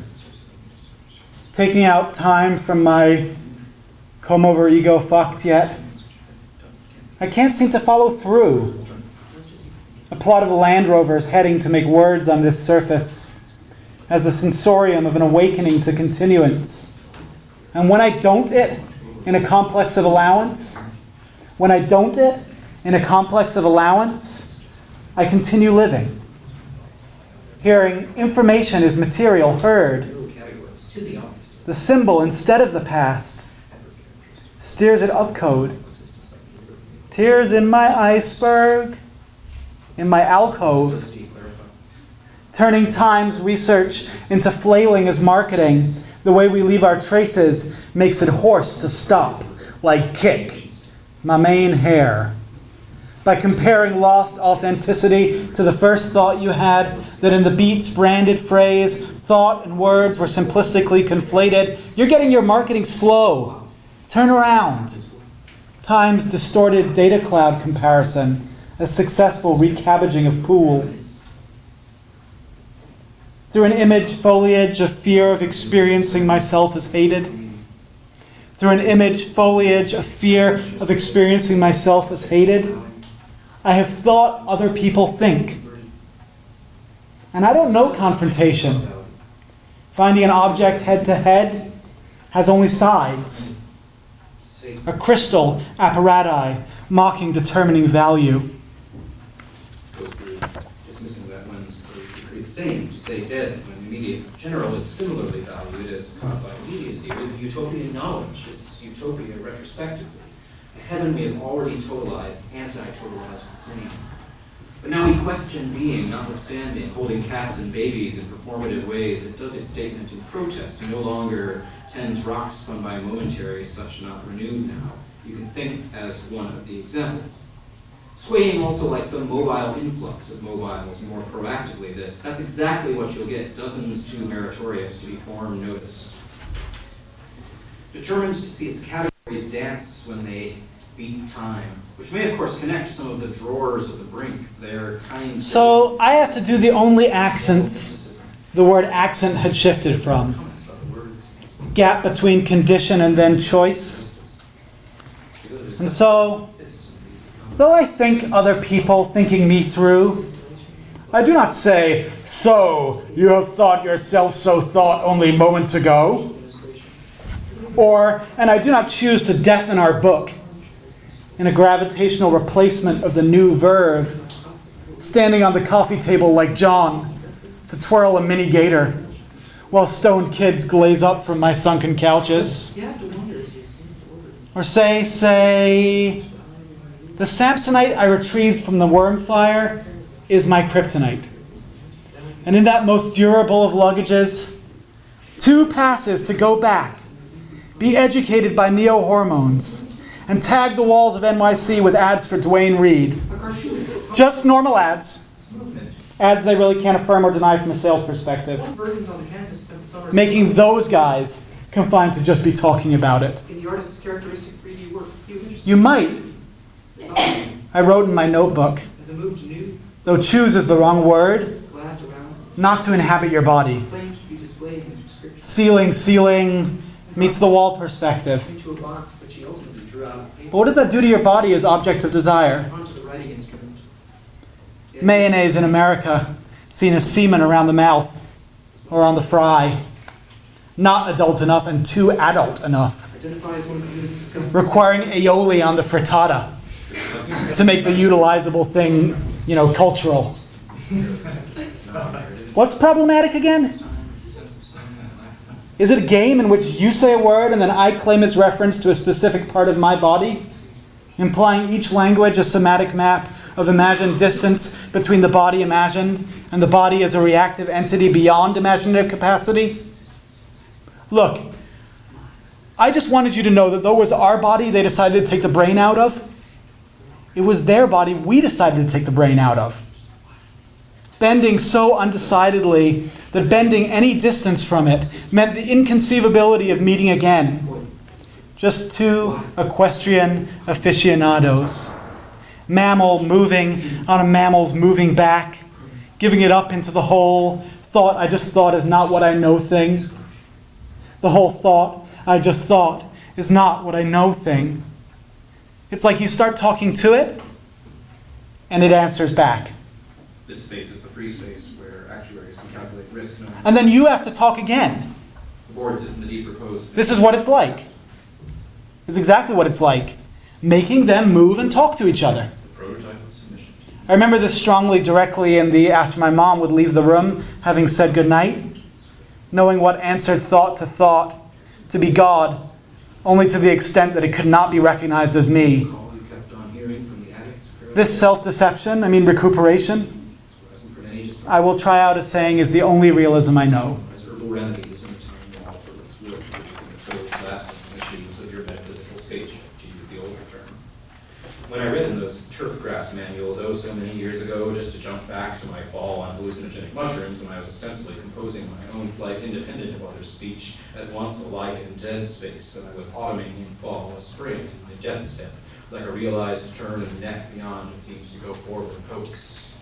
taking out time from my come over ego fucked yet. I can't seem to follow through. A plot of Land Rovers heading to make words on this surface as the sensorium of an awakening to continuance. And when I don't it in a complex of allowance, I continue living. Hearing information is material heard. The symbol instead of the past steers it up code. Tears in my iceberg, in my alcove. Turning time's research into flailing as marketing. The way we leave our traces makes it hoarse to stop, like kick, my main hair. By comparing lost authenticity to the first thought you had, that in the Beats branded phrase, thought and words were simplistically conflated, you're getting your marketing slow. Turn around. Time's distorted data cloud comparison, a successful recabbaging of pool. Through an image foliage of fear of experiencing myself as hated. Through an image foliage of fear of experiencing myself as hated, I have thought other people think. And I don't know confrontation. Finding an object head to head has only sides. A crystal apparati, mocking determining value. Goes through dismissing that when to create the same, to say dead, when immediate general is similarly valued as codified immediacy, with utopian knowledge, as utopia retrospectively. A heaven we have already totalized, anti-totalized the same. But now we question being, notwithstanding, holding cats and babies in performative ways, it does its statement in protest, no longer tends rocks spun by momentary, such not renewed now. You can think as one of the examples. Swaying also like some mobile influx of mobiles more proactively that's exactly what you'll get, dozens too meritorious to be form noticed. Determined to see its categories dance when they beat time, which may of course connect to some of the drawers of the brink, their kind. So I have to do the only accents the word accent had shifted from. Gap between condition and then choice. And so, though I think other people thinking me through, I do not say, so you have thought yourself so thought only moments ago. Or, and I do not choose to deafen our book in a gravitational replacement of the new verve, standing on the coffee table like John to twirl a mini gator, while stoned kids glaze up from my sunken couches. Or say, the Samsonite I retrieved from the worm fire is my kryptonite. And in that most durable of luggages, 2 passes to go back, be educated by neo-hormones, and tag the walls of NYC with ads for Dwayne Reed. Just normal ads. Ads they really can't affirm or deny from a sales perspective. Making those guys confined to just be talking about it. In the artist's characteristic 3D work, he was interested. You might. I wrote in my notebook, As a move to nude, though choose is the wrong word, glass around, not to inhabit your body. claims to be displayed in his prescription. ceiling meets the wall perspective. Into a box, but she ultimately drew out a paper But what does that do to your body as object of desire? onto the writing instrument. Mayonnaise in America, seen as semen around the mouth or on the fry. Not adult enough and too adult enough. Identifies one of the newest discussed. Requiring aioli on the frittata to make the utilizable thing, cultural. What's problematic again? Is it a game in which you say a word and then I claim its reference to a specific part of my body? Implying each language a somatic map of imagined distance between the body imagined and the body as a reactive entity beyond imaginative capacity? Look, I just wanted you to know that though it was our body they decided to take the brain out of, it was their body we decided to take the brain out of. Bending so undecidedly that bending any distance from it meant the inconceivability of meeting again. Just two equestrian aficionados. Mammal moving on a mammal's moving back, giving it up into the whole thought I just thought is not what I know thing. The whole thought I just thought is not what I know thing. It's like you start talking to it, and it answers back. This space is the free space where actuaries can calculate risk. And then you have to talk again. The board sits in the deep repose. This is what it's like. It's exactly what it's like. Making them move and talk to each other. The prototype of submission. I remember this strongly directly after my mom would leave the room, having said goodnight, knowing what answered thought to be God, only to the extent that it could not be recognized as me. All you kept on hearing from the addicts. This self-deception, recuperation, I will try out as saying is the only realism I know. As herbal remedies in the time wall for its will to the total lasting issues of your metaphysical spaceship, to use the older term. When I read in those turf grass manuals so many years ago, just to jump back to my fall on hallucinogenic mushrooms when I was ostensibly composing my own flight independent of others' speech, at once alike in dead space, that I was autumning in fall, a spring, in my death step, like a realized turn of neck beyond what seems to go forward hoax.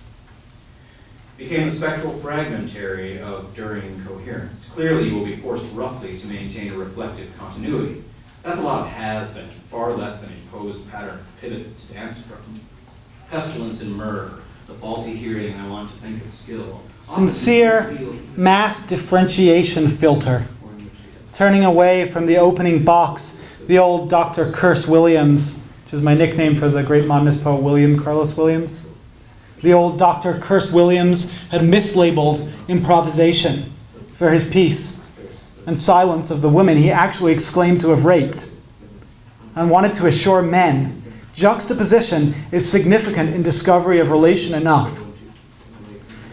Became a spectral fragmentary of during coherence. Clearly you will be forced roughly to maintain a reflective continuity. That's a lot of has-been, far less than imposed pattern pivot to dance from. Pestilence and myrrh, the faulty hearing I want to think of skill. Sincere mass differentiation filter. Turning away from the opening box, the old Dr. Curse Williams, which is my nickname for the great modernist poet William Carlos Williams. The old Dr. Curse Williams had mislabeled improvisation for his piece, and silence of the women he actually exclaimed to have raped, and wanted to assure men juxtaposition is significant in discovery of relation enough.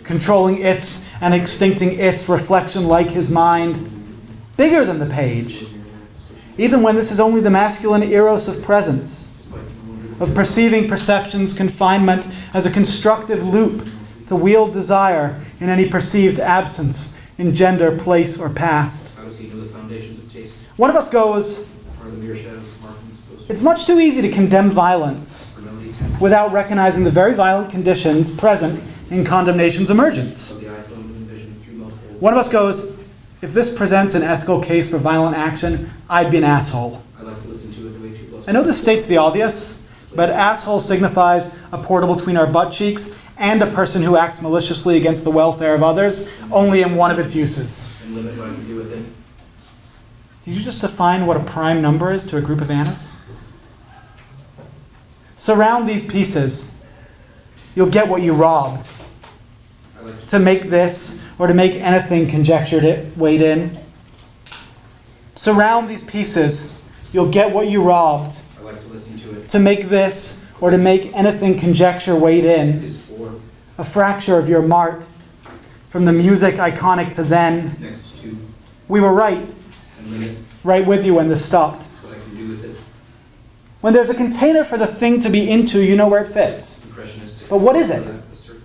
Controlling its and extincting its reflection like his mind, bigger than the page, even when this is only the masculine eros of presence, of perceiving perception's confinement as a constructive loop to wield desire in any perceived absence in gender, place, or past. How does he know the foundations of taste? One of us goes, Are the mere shadows of markings supposed to it's much too easy to condemn violence without recognizing the very violent conditions present in condemnation's emergence. the iPhone envision through multiple? One of us goes, if this presents an ethical case for violent action, I'd be an asshole. I like to listen to it the way 2 plus. I know this states the obvious, but asshole signifies a portal between our butt cheeks and a person who acts maliciously against the welfare of others, only in one of its uses. And limit what I can do with it. Did you just define what a prime number is to a group of Annas? Surround these pieces. You'll get what you robbed. I like To make this, or to make anything conjectured it, weighed in. Surround these pieces. You'll get what you robbed. I like to listen to it. To make this, or to make anything conjecture weighed in. Is for A fracture of your mart. From the music iconic to then. next to We were right. and limit Right with you when this stopped. what I can do with it. When there's a container for the thing to be into, you know where it fits. Impressionistic. But what is it? The search.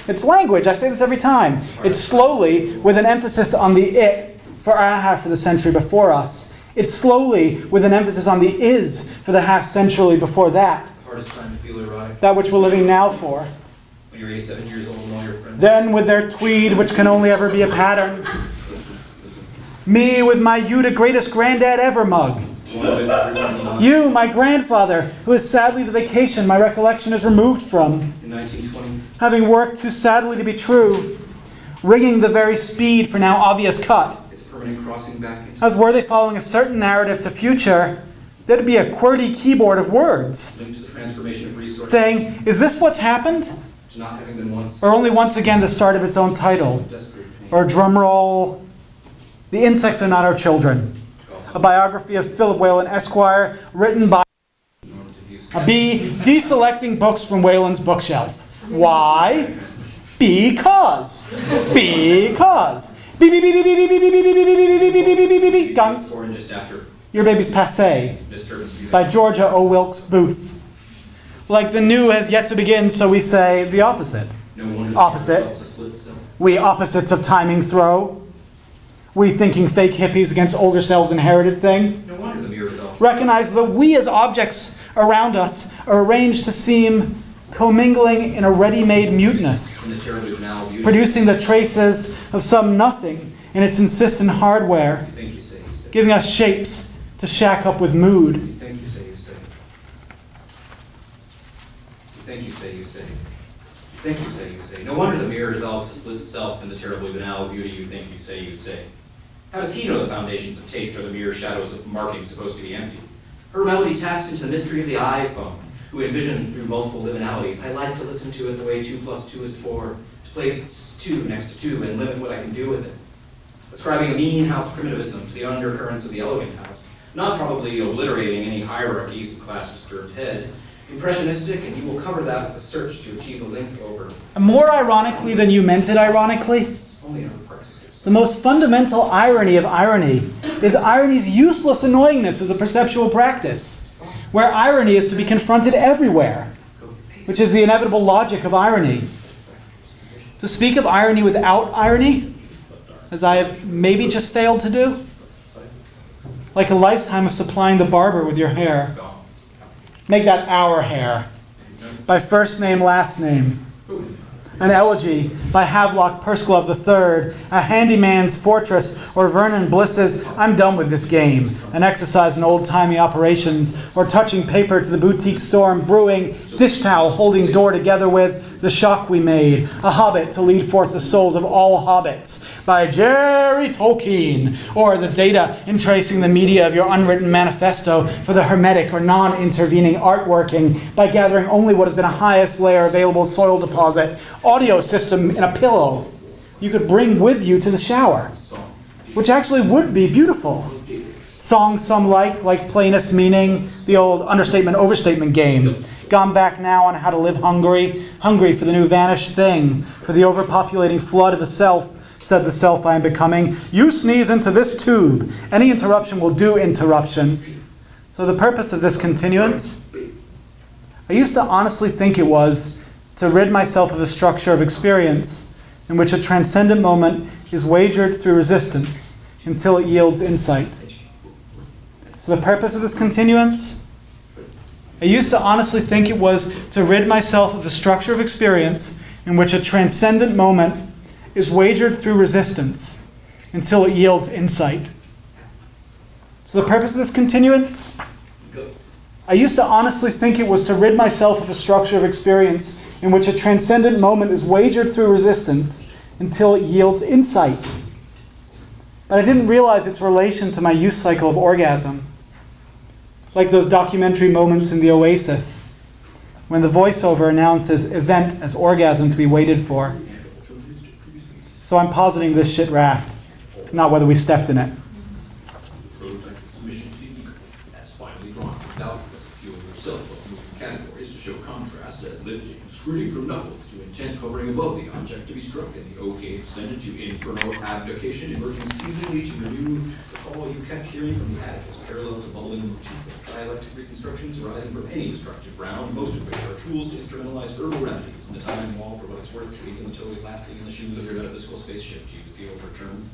It's language. I say this every time. It's slowly, with an emphasis on the it for our half of the century before us. It's slowly, with an emphasis on the is for the half century before that. The hardest time to feel erotic. That which we're living now for. When you're 87 years old and all your friends. Then with their tweed, which can only ever be a pattern. Me with my "you the greatest granddad ever" mug. You, my grandfather, who is sadly the vacation my recollection is removed from. In 1920, Having worked too sadly to be true, ringing the very speed for now obvious cut. its permanent crossing back into As were they following a certain narrative to future, there'd be a QWERTY keyboard of words, linked to the transformation of resources, saying, is this what's happened? to not having been once Or only once again the start of its own title? desperate pain. Or drum roll, The Insects Are Not Our Children. A biography of Philip Whalen, Esquire, written by a B, deselecting books from Whalen's bookshelf. Why? Because. Because. Beep, beep, beep, beep, beep, beep, beep, beep, beep, beep, beep, beep, beep, beep, beep, beep, beep, guns. Or just after Your Baby's Passé disturbance. by Georgia O. Wilkes Booth. Like the new has yet to begin, so we say the opposite. No wonder the Opposite. helps us split itself. We opposites of timing throw. We thinking fake hippies against older selves inherited thing. No wonder the mirror develops. Recognize that we as objects around us are arranged to seem commingling in a ready-made muteness, In the terribly banal beauty. producing the traces of some nothing in its insistent hardware, You think you say, you say. giving us shapes to shack up with mood. You think you say, you say. You think you say, you say. You think you say, you say. No wonder the mirror develops to split itself in the terribly banal beauty you think you say, you say. How does he know the foundations of taste are the mere shadows of marking supposed to be empty? Her melody taps into the mystery of the iPhone, who envisions through multiple liminalities. I like to listen to it the way 2 + 2 is 4, to play 2 next to 2 and limit what I can do with it. Ascribing a mean house primitivism to the undercurrents of the elegant house, not probably obliterating any hierarchies of class-disturbed head. Impressionistic, and you will cover that with a search to achieve a link over. More ironically than you meant it ironically, It's only another praxis. the most fundamental irony of irony is irony's useless annoyingness as a perceptual practice, where irony is to be confronted everywhere, which is the inevitable logic of irony. To speak of irony without irony, as I have maybe just failed to do, like a lifetime of supplying the barber with your hair. Make that our hair, by first name, last name. An elegy by Havelock Pursglove III, a handyman's fortress, or Vernon Bliss's I'm done with this game, an exercise in old-timey operations, or touching paper to the boutique store and brewing, dish towel holding door together with The Shock We Made, a hobbit to lead forth the souls of all hobbits, by Jerry Tolkien, or the data in tracing the media of your unwritten manifesto for the hermetic or non-intervening artworking, by gathering only what has been a highest layer available soil deposit, audio system in a pillow you could bring with you to the shower, which actually would be beautiful. Songs some like plainest meaning, the old understatement overstatement game, gone back now on how to live hungry for the new vanished thing, for the overpopulating flood of a self, said the self I am becoming. You sneeze into this tube, any interruption will do interruption. So the purpose of this continuance, I used to honestly think it was to rid myself of the structure of experience in which a transcendent moment is wagered through resistance until it yields insight. So the purpose of this continuance? I used to honestly think it was to rid myself of the structure of experience in which a transcendent moment is wagered through resistance until it yields insight. So the purpose of this continuance? I used to honestly think it was to rid myself of the structure of experience in which a transcendent moment is wagered through resistance until it yields insight. But I didn't realize its relation to my use cycle of orgasm. Like those documentary moments in The Oasis, when the voiceover announces event as orgasm to be waited for. So I'm positing this shit raft, not whether we stepped in it. That's finally drawn without fueling yourself of moving categories to show contrast as lifting and screwing from knuckles to intent hovering above the object to be struck, and the OK extended to inferno abdication, emerging seasonally to renew the call you kept hearing from the attic as parallel to bubbling motif of dialectic reconstructions arising from any destructive ground, most of which are tools to instrumentalize herbal remedies in the time and wall for what it's worth, tweaking the toes lasting in the shoes of your metaphysical spaceship, to use the older term.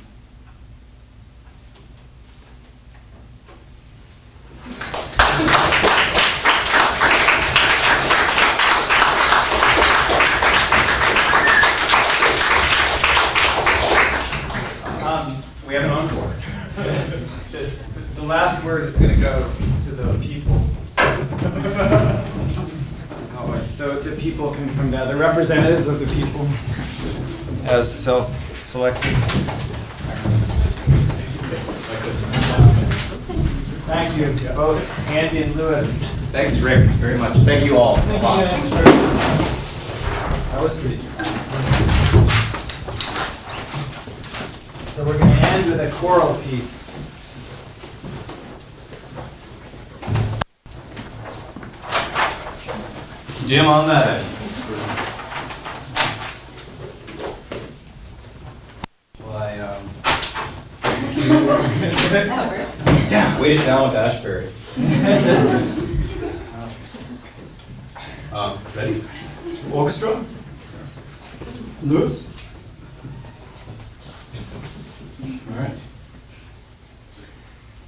We have an encore. word is going to go to the people. So if the people can come down, the representatives of the people as self-selected. Thank you, both Andy and Lewis. Thanks, Rick, very much. Thank you all. Thank you guys. That was sweet. So we're going to end with a choral piece. Jim on that. Well, weight it down with Ashbury. Ready? Orchestra? Lewis? All right.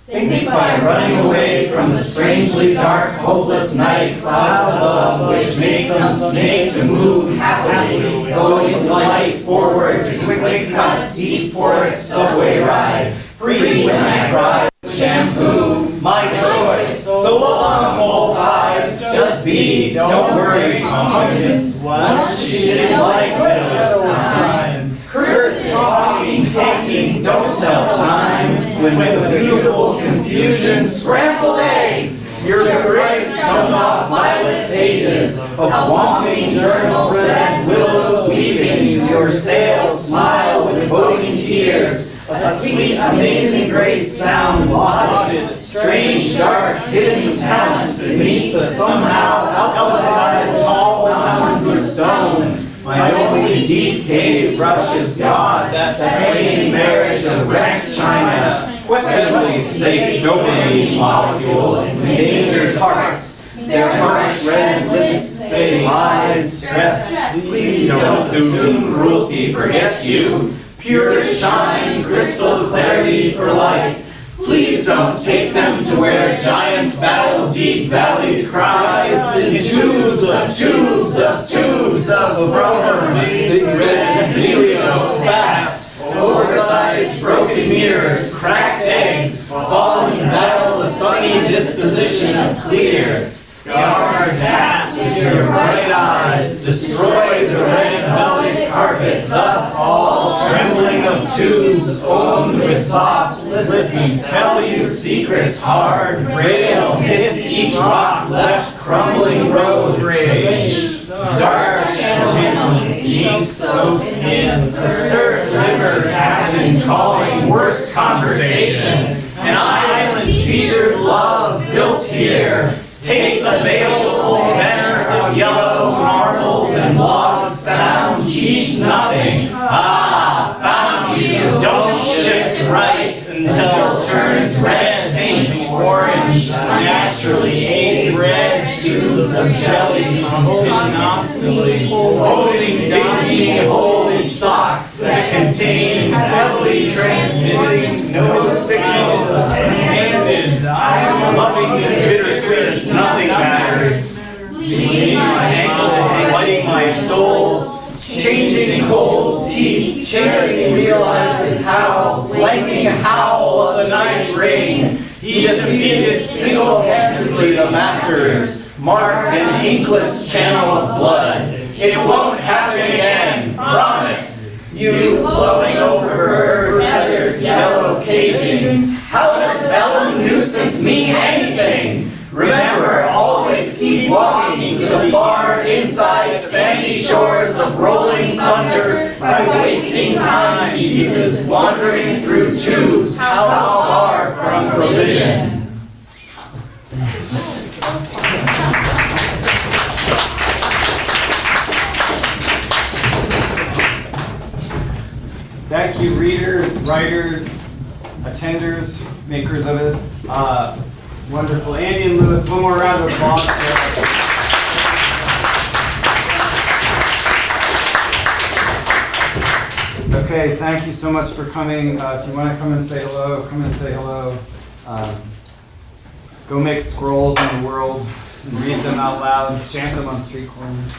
Think by running away from the strangely dark, hopeless night, clouds above which make some snake to move happily, going to light forward to quickly cut deep forest subway ride, free when I cry, shampoo, my choice, so long, whole five, just be, don't worry, pumpkins, once she didn't like meadows time. Cursed, talking, taking, don't tell time. When with a beautiful confusion, scrambled eggs. Your grapes come off violet pages of whomping journal thread, willows weeping. Your sails smile with boding tears. A sweet, amazing grace sound lodged. Strange, dark, hidden talent beneath the somehow alphabetized tall mountains of stone. My only deep cave rushes God, that trained marriage of wrecked China, questionably safe dopamine molecule, endangers hearts. Their harsh red lips say lies, stress. Please don't assume cruelty forgets you. Pure shine, crystal clarity for life. Please don't take them to where giants battle deep valleys cries in tubes of tubes of tubes of rubber, big red delio fast, oversized broken mirrors, cracked eggs, falling battle the sunny disposition of clear. Scarred hat with your bright eyes, destroy the red velvet carpet, thus all trembling of tubes owned with soft listen, tell you secrets hard, rail hits each rock left crumbling road rage. Dark channels, ink soaked skin, absurd liver captain calling worst conversation, an island featured love built here. Take the baleful banners of yellow marbles and logs, sounds teach nothing. Ah, found you. Don't shift right until it turns red, paint orange, naturally aged red tubes of jelly, constantly holding dingy holy socks that contain heavily transmitting no signals of handed. I am loving the bittersweet, nothing matters. Leaning my ankle, wetting my soul, changing cold teeth, charity realizes how, blanking howl of the night rain, he defeated single-handedly the masters, mark an inkless channel of blood. It won't happen again, promise. You flowing over her feathers, yellow caging. How does vellum nuisance mean anything? Remember, always keep walking to the far inside sandy shores of rolling thunder by wasting time pieces wandering through tubes how far from provision. Thank you, readers, writers, attenders, makers of it. Wonderful. Andy and Lewis, one more round of applause. Okay, thank you so much for coming. If you want to come and say hello, come and say hello. Go make scrolls in the world and read them out loud, chant them on street corners.